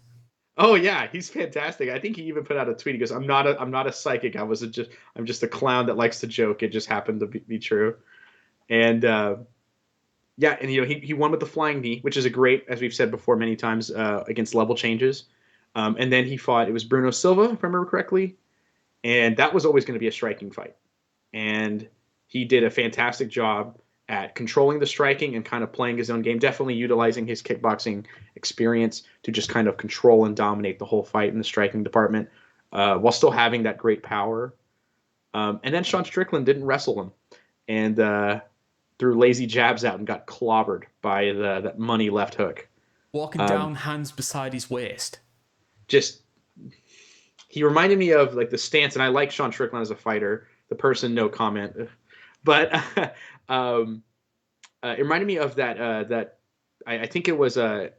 oh yeah, he's fantastic. I think he even put out a tweet. He goes, I'm not a psychic. I'm just a clown that likes to joke. It just happened to be true." And yeah, and he won with the flying knee, which is a great, as we've said before many times, against level changes. And then he fought. It was Bruno Silva, if I remember correctly, and that was always going to be a striking fight. And he did a fantastic job at controlling the striking and kind of playing his own game, definitely utilizing his kickboxing experience to just kind of control and dominate the whole fight in the striking department, while still having that great power. And then Sean Strickland didn't wrestle him, and threw lazy jabs out and got clobbered by that money left hook. Walking down, hands beside his waist. Just, he reminded me of like the stance, and I like Sean Strickland as a fighter. The person, no comment, but it reminded me of that I think it was Ilya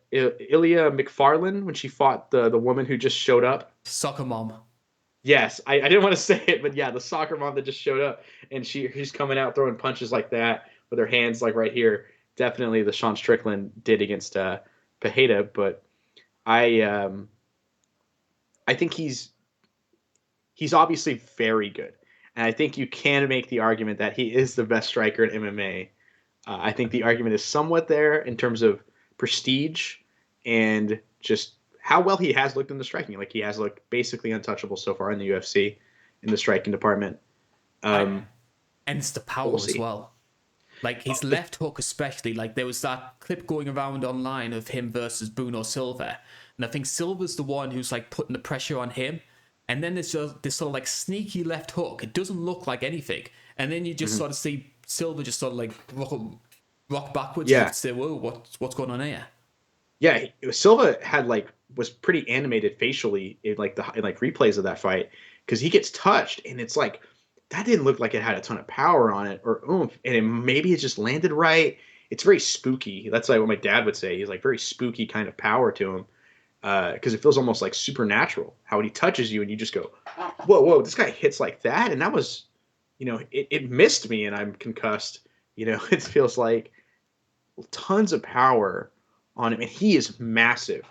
McFarlane when she fought the woman who just showed up. Soccer mom. Yes, I didn't want to say it, but yeah, the soccer mom that just showed up, and she's coming out throwing punches like that with her hands like right here. Definitely the Sean Strickland did against Pereira, but I think he's obviously very good, and I think you can make the argument that he is the best striker in MMA. I think the argument is somewhat there in terms of prestige and just how well he has looked in the striking. Like, he has looked basically untouchable so far in the UFC in the striking department. And it's the power as well. Like, his left hook especially. Like, there was that clip going around online of him versus Bruno Silva. And I think Silva's the one who's, like, putting the pressure on him. And then there's just this sort of, like, sneaky left hook. It doesn't look like anything. And then you just sort of see Silva just sort of, like, rock backwards and say, whoa, what's going on here? Yeah, Silva had, like, was pretty animated facially in, like, replays of that fight, because he gets touched, and it's like, that didn't look like it had a ton of power on it or oomph, and maybe it just landed right. It's very spooky. That's like what my dad would say. He's like very spooky kind of power to him, because it feels almost like supernatural how he touches you and you just go, whoa, this guy hits like that, and that was, it missed me and I'm concussed. It feels like tons of power on him, and he is massive.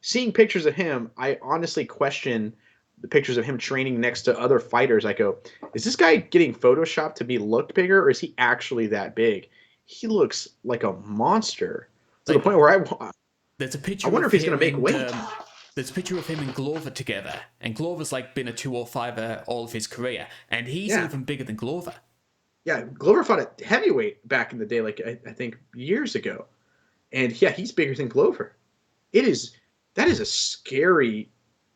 Seeing pictures of him, I honestly question the pictures of him training next to other fighters. I go, is this guy getting photoshopped to be looked bigger, or is he actually that big? He looks like a monster to the point where there's a picture. I wonder if he's going to make weight. There's a picture of him and Glover together, and Glover's like been a 205er all of his career, and he's even bigger than Glover. Yeah, Glover fought at heavyweight back in the day, like I think years ago, and yeah, he's bigger than Glover. That is a scary,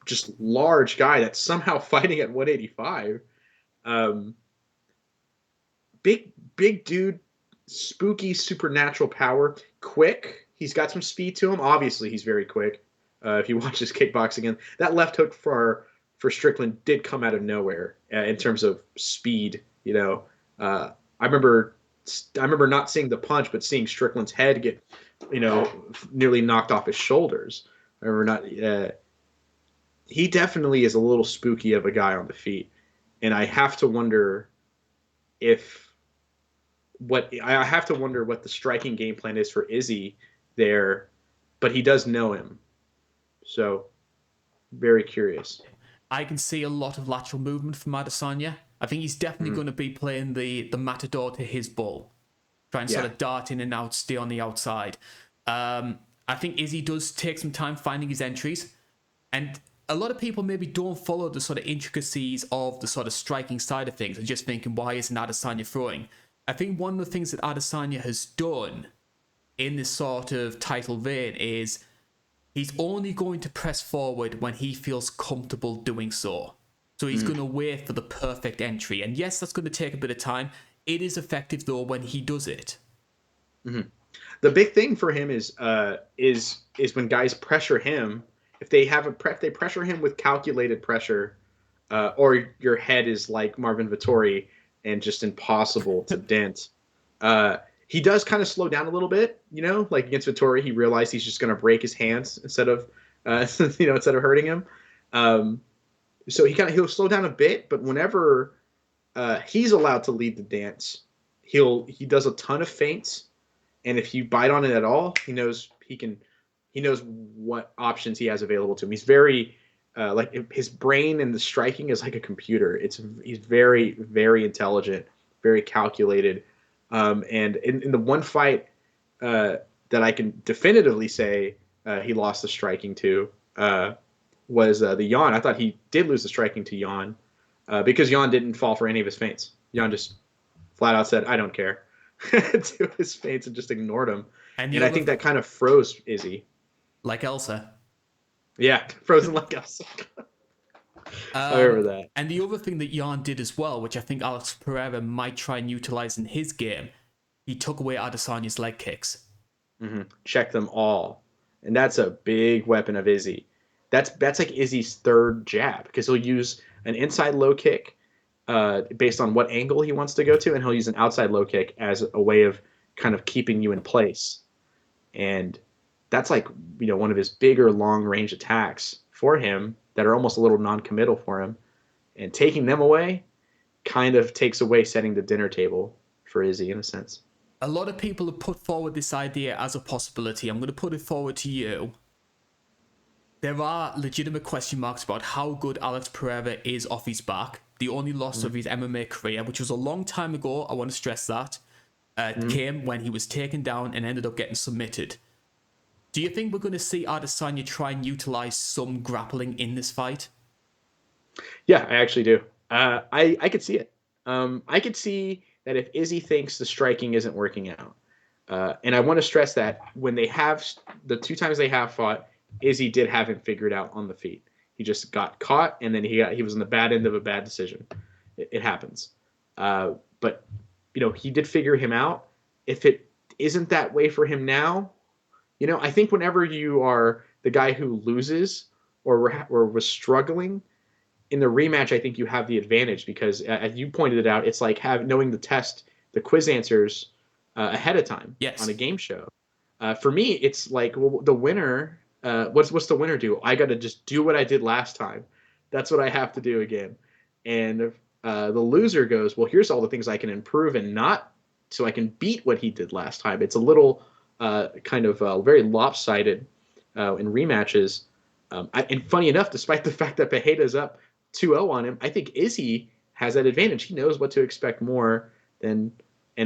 just large guy that's somehow fighting at 185. Big dude, spooky, supernatural power, quick. He's got some speed to him. Obviously, he's very quick. If you watch his kickboxing, that left hook for Strickland did come out of nowhere in terms of speed. I remember not seeing the punch, but seeing Strickland's head get, nearly knocked off his shoulders. I remember not. He definitely is a little spooky of a guy on the feet, and I have to wonder what the striking game plan is for Izzy there, but he does know him, so very curious. I can see a lot of lateral movement from Adesanya. I think he's definitely going to be playing the matador to his bull, trying to sort of dart in and out, stay on the outside. I think Izzy does take some time finding his entries, and a lot of people maybe don't follow the sort of intricacies of the sort of striking side of things and just thinking, why isn't Adesanya throwing? I think one of the things that Adesanya has done in this sort of title vein is he's only going to press forward when he feels comfortable doing so. So he's going to wait for the perfect entry. And yes, that's going to take a bit of time. It is effective, though, when he does it. Mm-hmm. The big thing for him is when guys pressure him. If they pressure him with calculated pressure, or your head is like Marvin Vettori and just impossible to dent. He does kind of slow down a little bit, like against Vettori, he realized he's just going to break his hands instead of hurting him. So he'll slow down a bit, but whenever he's allowed to lead the dance. He does a ton of feints, and if you bite on it at all, he knows what options he has available to him. He's very like his brain and the striking is like a computer. He's very very intelligent, very calculated. And in the one fight that I can definitively say he lost the striking to was the Jan. I thought he did lose the striking to Jan because Jan didn't fall for any of his feints. Jan just flat out said, "I don't care," to his feints and just ignored him. And I think that kind of froze Izzy. Like Elsa. Yeah, frozen like Elsa. I remember that. And the other thing that Jan did as well, which I think Alex Pereira might try and utilize in his game, he took away Adesanya's leg kicks. Mm-hmm. Check them all. And that's a big weapon of Izzy. That's like Izzy's third jab because he'll use an inside low kick based on what angle he wants to go to, and he'll use an outside low kick as a way of kind of keeping you in place. And that's like, one of his bigger long range attacks for him that are almost a little non-committal for him. And taking them away kind of takes away setting the dinner table for Izzy in a sense. A lot of people have put forward this idea as a possibility. I'm going to put it forward to you. There are legitimate question marks about how good Alex Pereira is off his back. The only loss of his MMA career, which was a long time ago, I want to stress that, came when he was taken down and ended up getting submitted. Do you think we're going to see Adesanya try and utilize some grappling in this fight? Yeah, I actually do. I could see it. I could see that if Izzy thinks the striking isn't working out, and I want to stress that when they have the two times they have fought, Izzy did have him figured out on the feet. He just got caught, and then he was on the bad end of a bad decision. It happens. But he did figure him out. If it isn't that way for him now, I think whenever you are the guy who loses or was struggling in the rematch, I think you have the advantage because, as you pointed it out, it's like knowing the quiz answers ahead of time on a game show. For me, it's like, well, the winner. What's the winner do? I got to just do what I did last time. That's what I have to do again. And the loser goes, well, here's all the things I can improve and not so I can beat what he did last time. It's a little kind of very lopsided in rematches. And funny enough, despite the fact that Pereira's up 2-0 on him, I think Izzy has that advantage. He knows what to expect more and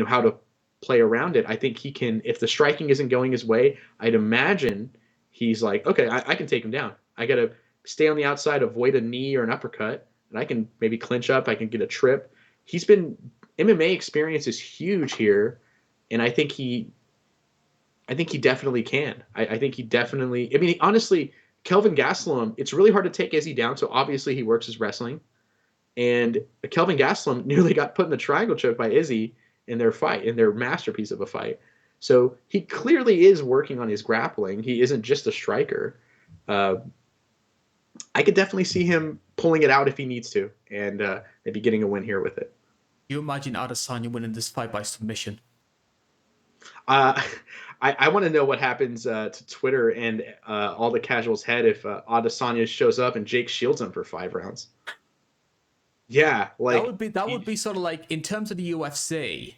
how to play around it. I think he can, if the striking isn't going his way, I'd imagine he's like, okay, I can take him down. I got to stay on the outside, avoid a knee or an uppercut, and I can maybe clinch up. I can get a trip. MMA experience is huge here, and I think he definitely can. I think he definitely. I mean, honestly, Kelvin Gastelum, it's really hard to take Izzy down. So obviously he works his wrestling, and Kelvin Gastelum nearly got put in the triangle choke by Izzy in their masterpiece of a fight. So he clearly is working on his grappling. He isn't just a striker. I could definitely see him pulling it out if he needs to, and maybe getting a win here with it. You imagine Adesanya winning this fight by submission? I want to know what happens to Twitter and all the casuals' head if Adesanya shows up and Jake shields him for 5 rounds. Yeah, like that would be sort of like, in terms of the UFC,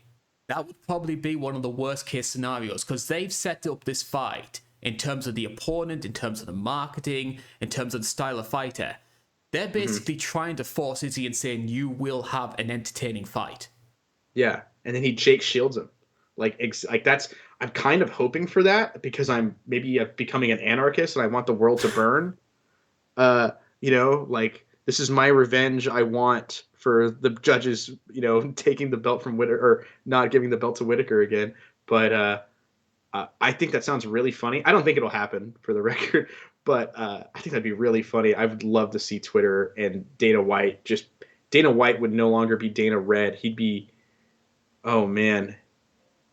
that would probably be one of the worst case scenarios because they've set up this fight in terms of the opponent, in terms of the marketing, in terms of the style of fighter. They're basically trying to force Izzy and saying you will have an entertaining fight. Yeah, and then he Jake shields him. Like that's, I'm kind of hoping for that because I'm maybe becoming an anarchist and I want the world to burn. Like this is my revenge. I want for the judges, taking the belt from Whittaker or not giving the belt to Whittaker again. But I think that sounds really funny. I don't think it'll happen for the record, but I think that'd be really funny. I would love to see Twitter and Dana White. Just Dana White would no longer be Dana Red. He'd be, oh man,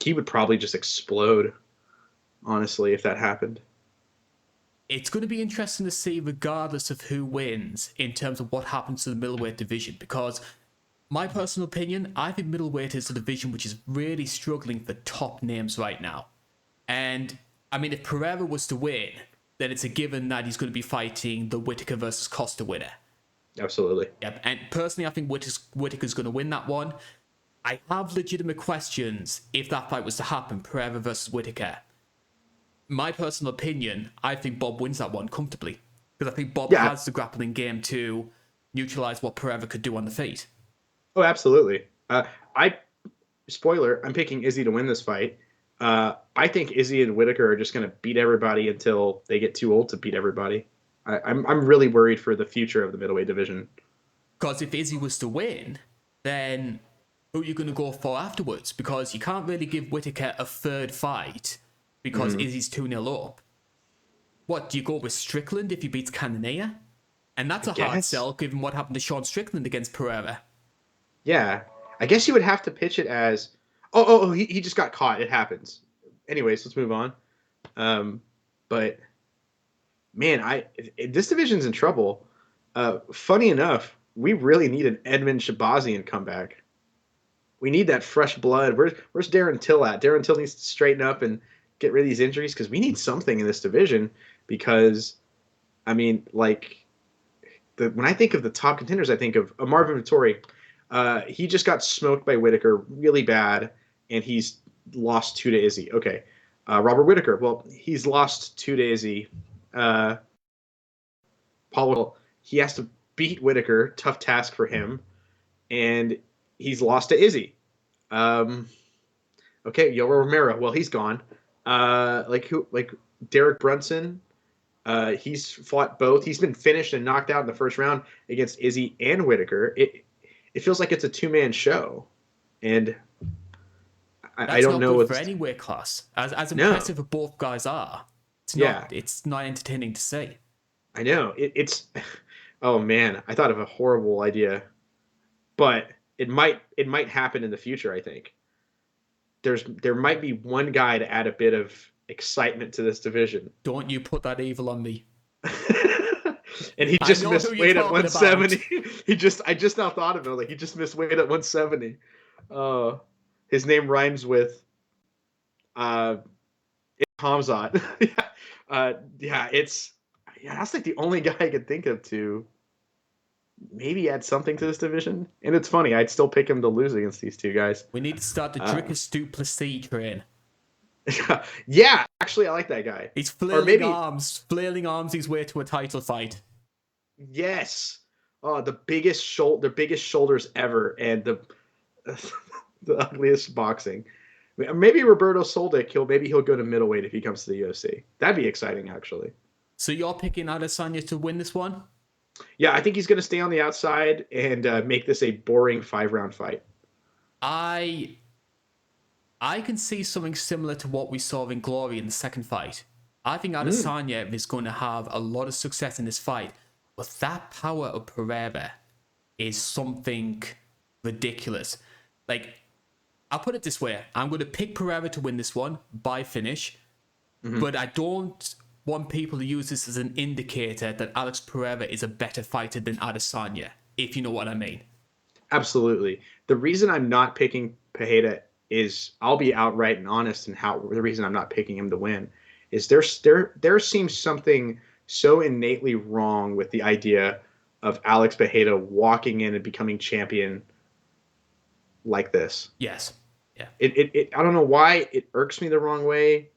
he would probably just explode, honestly, if that happened. It's going to be interesting to see, regardless of who wins, in terms of what happens to the middleweight division, because my personal opinion, I think middleweight is a division which is really struggling for top names right now. And, I mean, if Pereira was to win, then it's a given that he's going to be fighting the Whittaker versus Costa winner. Absolutely. Yep. And personally, I think Whittaker's going to win that one. I have legitimate questions if that fight was to happen, Pereira versus Whittaker. My personal opinion, I think Bob wins that one comfortably. Because I think Bob Yeah. has the grappling game to neutralize what Pereira could do on the feet. Oh, absolutely. I spoiler. I'm picking Izzy to win this fight. I think Izzy and Whitaker are just going to beat everybody until they get too old to beat everybody. I'm really worried for the future of the middleweight division. Because if Izzy was to win, then who are you going to go for afterwards? Because you can't really give Whittaker a third fight because Izzy's 2-0 up. What, do you go with Strickland if he beats Cannonier? And that's a hard sell given what happened to Sean Strickland against Pereira. Yeah, I guess you would have to pitch it as, he just got caught. It happens. Anyways, let's move on. But man, this division's in trouble. Funny enough, we really need an Edmund Shabazian comeback. We need that fresh blood. Where's Darren Till at? Darren Till needs to straighten up and get rid of these injuries because we need something in this division. Because, I mean, like, when I think of the top contenders, I think of Marvin Vettori. He just got smoked by Whitaker really bad, and he's lost 2 to Izzy. Okay. Robert Whitaker, well, he's lost 2 to Izzy. Paul, he has to beat Whitaker. Tough task for him. And he's lost to Izzy. Okay, Yoel Romero, well, he's gone. Like Derek Brunson, he's fought both. He's been finished and knocked out in the first round against Izzy and Whitaker. It feels like it's a 2-man show, and I don't know what's for any weight class. As impressive as both guys are, it's not entertaining to see. I know it's. Oh man, I thought of a horrible idea, but it might happen in the future. I think there might be one guy to add a bit of excitement to this division. Don't you put that evil on me. And he just missed weight at 170. I just now thought of it. Like, he just missed weight at 170. His name rhymes with Hamzat. That's like the only guy I could think of to maybe add something to this division. And it's funny, I'd still pick him to lose against these two guys. We need to start the Dricus Duplessis train. Yeah, actually, I like that guy. He's flailing arms his way to a title fight. Yes. Oh, the biggest shoulders ever, and the ugliest boxing. Maybe Roberto Soldic, he'll go to middleweight if he comes to the UFC. That'd be exciting, actually. So you're picking Adesanya to win this one? Yeah, I think he's going to stay on the outside and make this a boring 5-round fight. I can see something similar to what we saw in Glory in the second fight. I think Adesanya is going to have a lot of success in this fight, but that power of Pereira is something ridiculous. Like, I'll put it this way. I'm going to pick Pereira to win this one by finish, but I don't want people to use this as an indicator that Alex Pereira is a better fighter than Adesanya, if you know what I mean. Absolutely. The reason I'm not picking Pereira is, I'll be outright and honest, and the reason I'm not picking him to win is there seems something so innately wrong with the idea of Alex Pereira walking in and becoming champion like this. Yes. Yeah. It I don't know why it irks me the wrong way.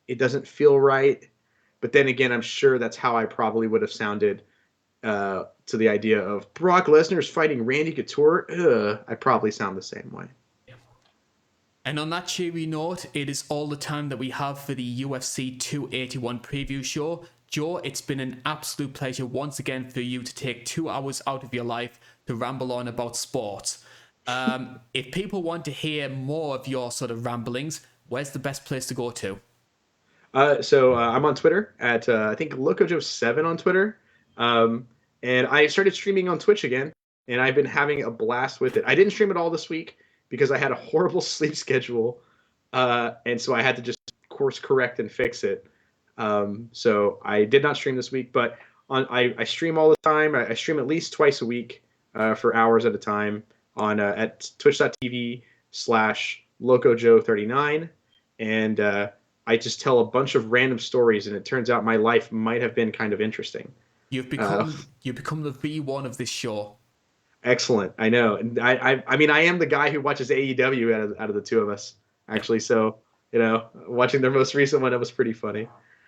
It doesn't feel right. But then again, I'm sure that's how I probably would have sounded to the idea of Brock Lesnar's fighting Randy Couture. I probably sound the same way. And on that cheery note, it is all the time that we have for the UFC 281 preview show. Joe, it's been an absolute pleasure once again for you to take 2 hours out of your life to ramble on about sports. If people want to hear more of your sort of ramblings, where's the best place to go to? So I'm on Twitter at, I think, LocoJoe7 on Twitter. And I started streaming on Twitch again, and I've been having a blast with it. I didn't stream it all this week because I had a horrible sleep schedule. And so I had to just course correct and fix it. So I did not stream this week, but I stream all the time. I stream at least twice a week for hours at a time on at twitch.tv/LocoJoe39. And I just tell a bunch of random stories, and it turns out my life might have been kind of interesting. You've become the V1 of this show. Excellent. I know. And I mean, I am the guy who watches AEW out of the two of us, actually. So, watching their most recent one, it was pretty funny.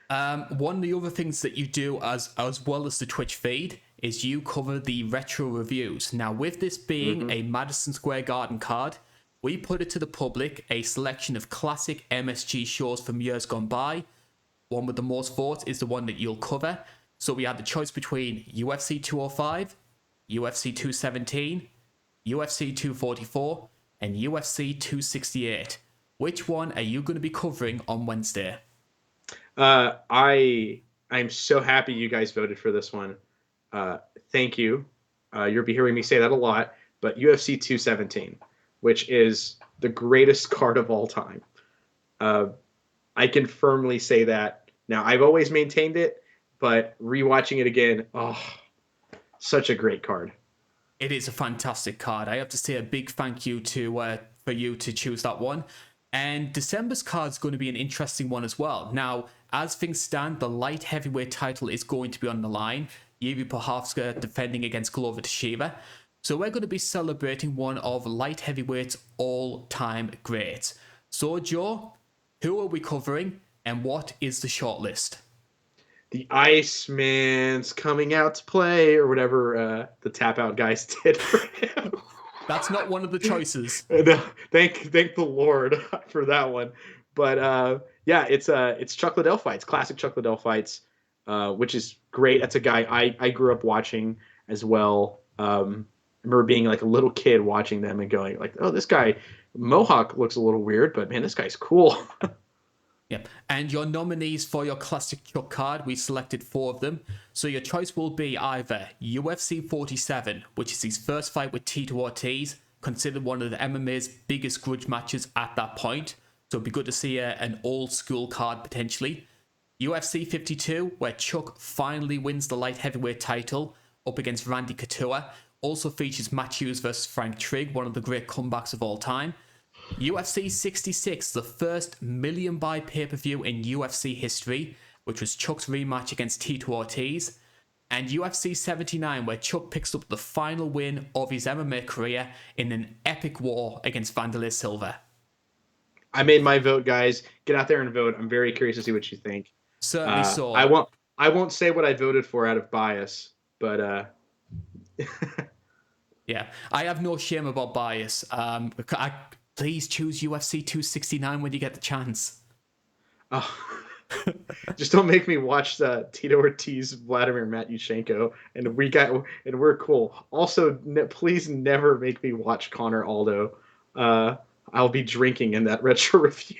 One of the other things that you do as well as the Twitch feed is you cover the retro reviews. Now, with this being a Madison Square Garden card, we put it to the public a selection of classic MSG shows from years gone by. One with the most votes is the one that you'll cover. So we had the choice between UFC 205, UFC 217, UFC 244, and UFC 268. Which one are you going to be covering on Wednesday? I'm so happy you guys voted for this one. Thank you. You'll be hearing me say that a lot, but UFC 217, which is the greatest card of all time. I can firmly say that. Now, I've always maintained it, but rewatching it again, such a great card. It is a fantastic card. I have to say a big thank you to for you to choose that one. And December's card is going to be an interesting one as well. Now, as things stand, the light heavyweight title is going to be on the line. Yuri Prochazka defending against Glover Teixeira. So we're going to be celebrating one of light heavyweight's all-time greats. So, Joe, who are we covering and what is the shortlist? The Iceman's coming out to play, or whatever the tap out guys did for him. That's not one of the choices. No, thank the Lord for that one. But yeah, it's Chuck Liddell fights, classic Chuck Liddell fights, which is great. That's a guy I grew up watching as well. I remember being like a little kid watching them and going like, oh, this guy Mohawk looks a little weird, but man, this guy's cool. Yep. And your nominees for your classic Chuck card, we selected 4 of them. So your choice will be either UFC 47, which is his first fight with Tito Ortiz, considered one of the MMA's biggest grudge matches at that point. So it'd be good to see an old school card potentially. UFC 52, where Chuck finally wins the light heavyweight title up against Randy Couture. Also features Matthews versus Frank Trigg, one of the great comebacks of all time. UFC 66, the first million buy pay-per-view in UFC history, which was Chuck's rematch against Tito Ortiz. And UFC 79, where Chuck picks up the final win of his MMA career in an epic war against Wanderlei Silva. I made my vote, guys. Get out there and vote. I'm very curious to see what you think. Certainly so. I won't say what I voted for out of bias, but yeah, I have no shame about bias. Please choose UFC 269 when you get the chance. Oh. Just don't make me watch Tito Ortiz, Vladimir Matyushenko, and we're cool. Also, please never make me watch Conor Aldo. I'll be drinking in that retro review.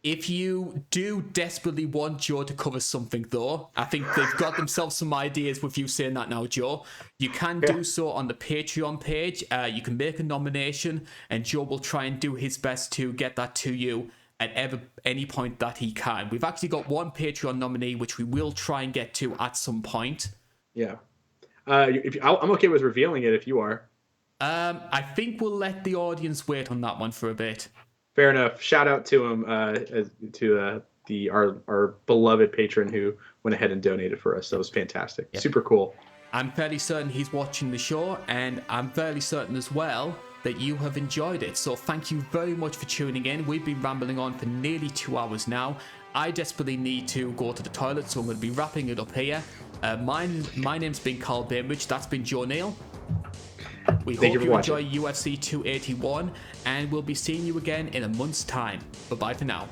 If you do desperately want Joe to cover something, though, I think they've got themselves some ideas with you saying that now, Joe. You can do so on the Patreon page. You can make a nomination, and Joe will try and do his best to get that to you at any point that he can. We've actually got one Patreon nominee, which we will try and get to at some point. Yeah. I'm okay with revealing it if you are. I think we'll let the audience wait on that one for a bit. Fair enough. Shout out to him, our beloved patron who went ahead and donated for us. That was fantastic. Yep. Super cool. I'm fairly certain he's watching the show, and I'm fairly certain as well that you have enjoyed it. So thank you very much for tuning in. We've been rambling on for nearly 2 hours now. I desperately need to go to the toilet, so I'm going to be wrapping it up here. My name's been Carl Bainbridge. That's been Joe Neal. We hope you enjoy UFC 281, and we'll be seeing you again in a month's time. Bye-bye for now.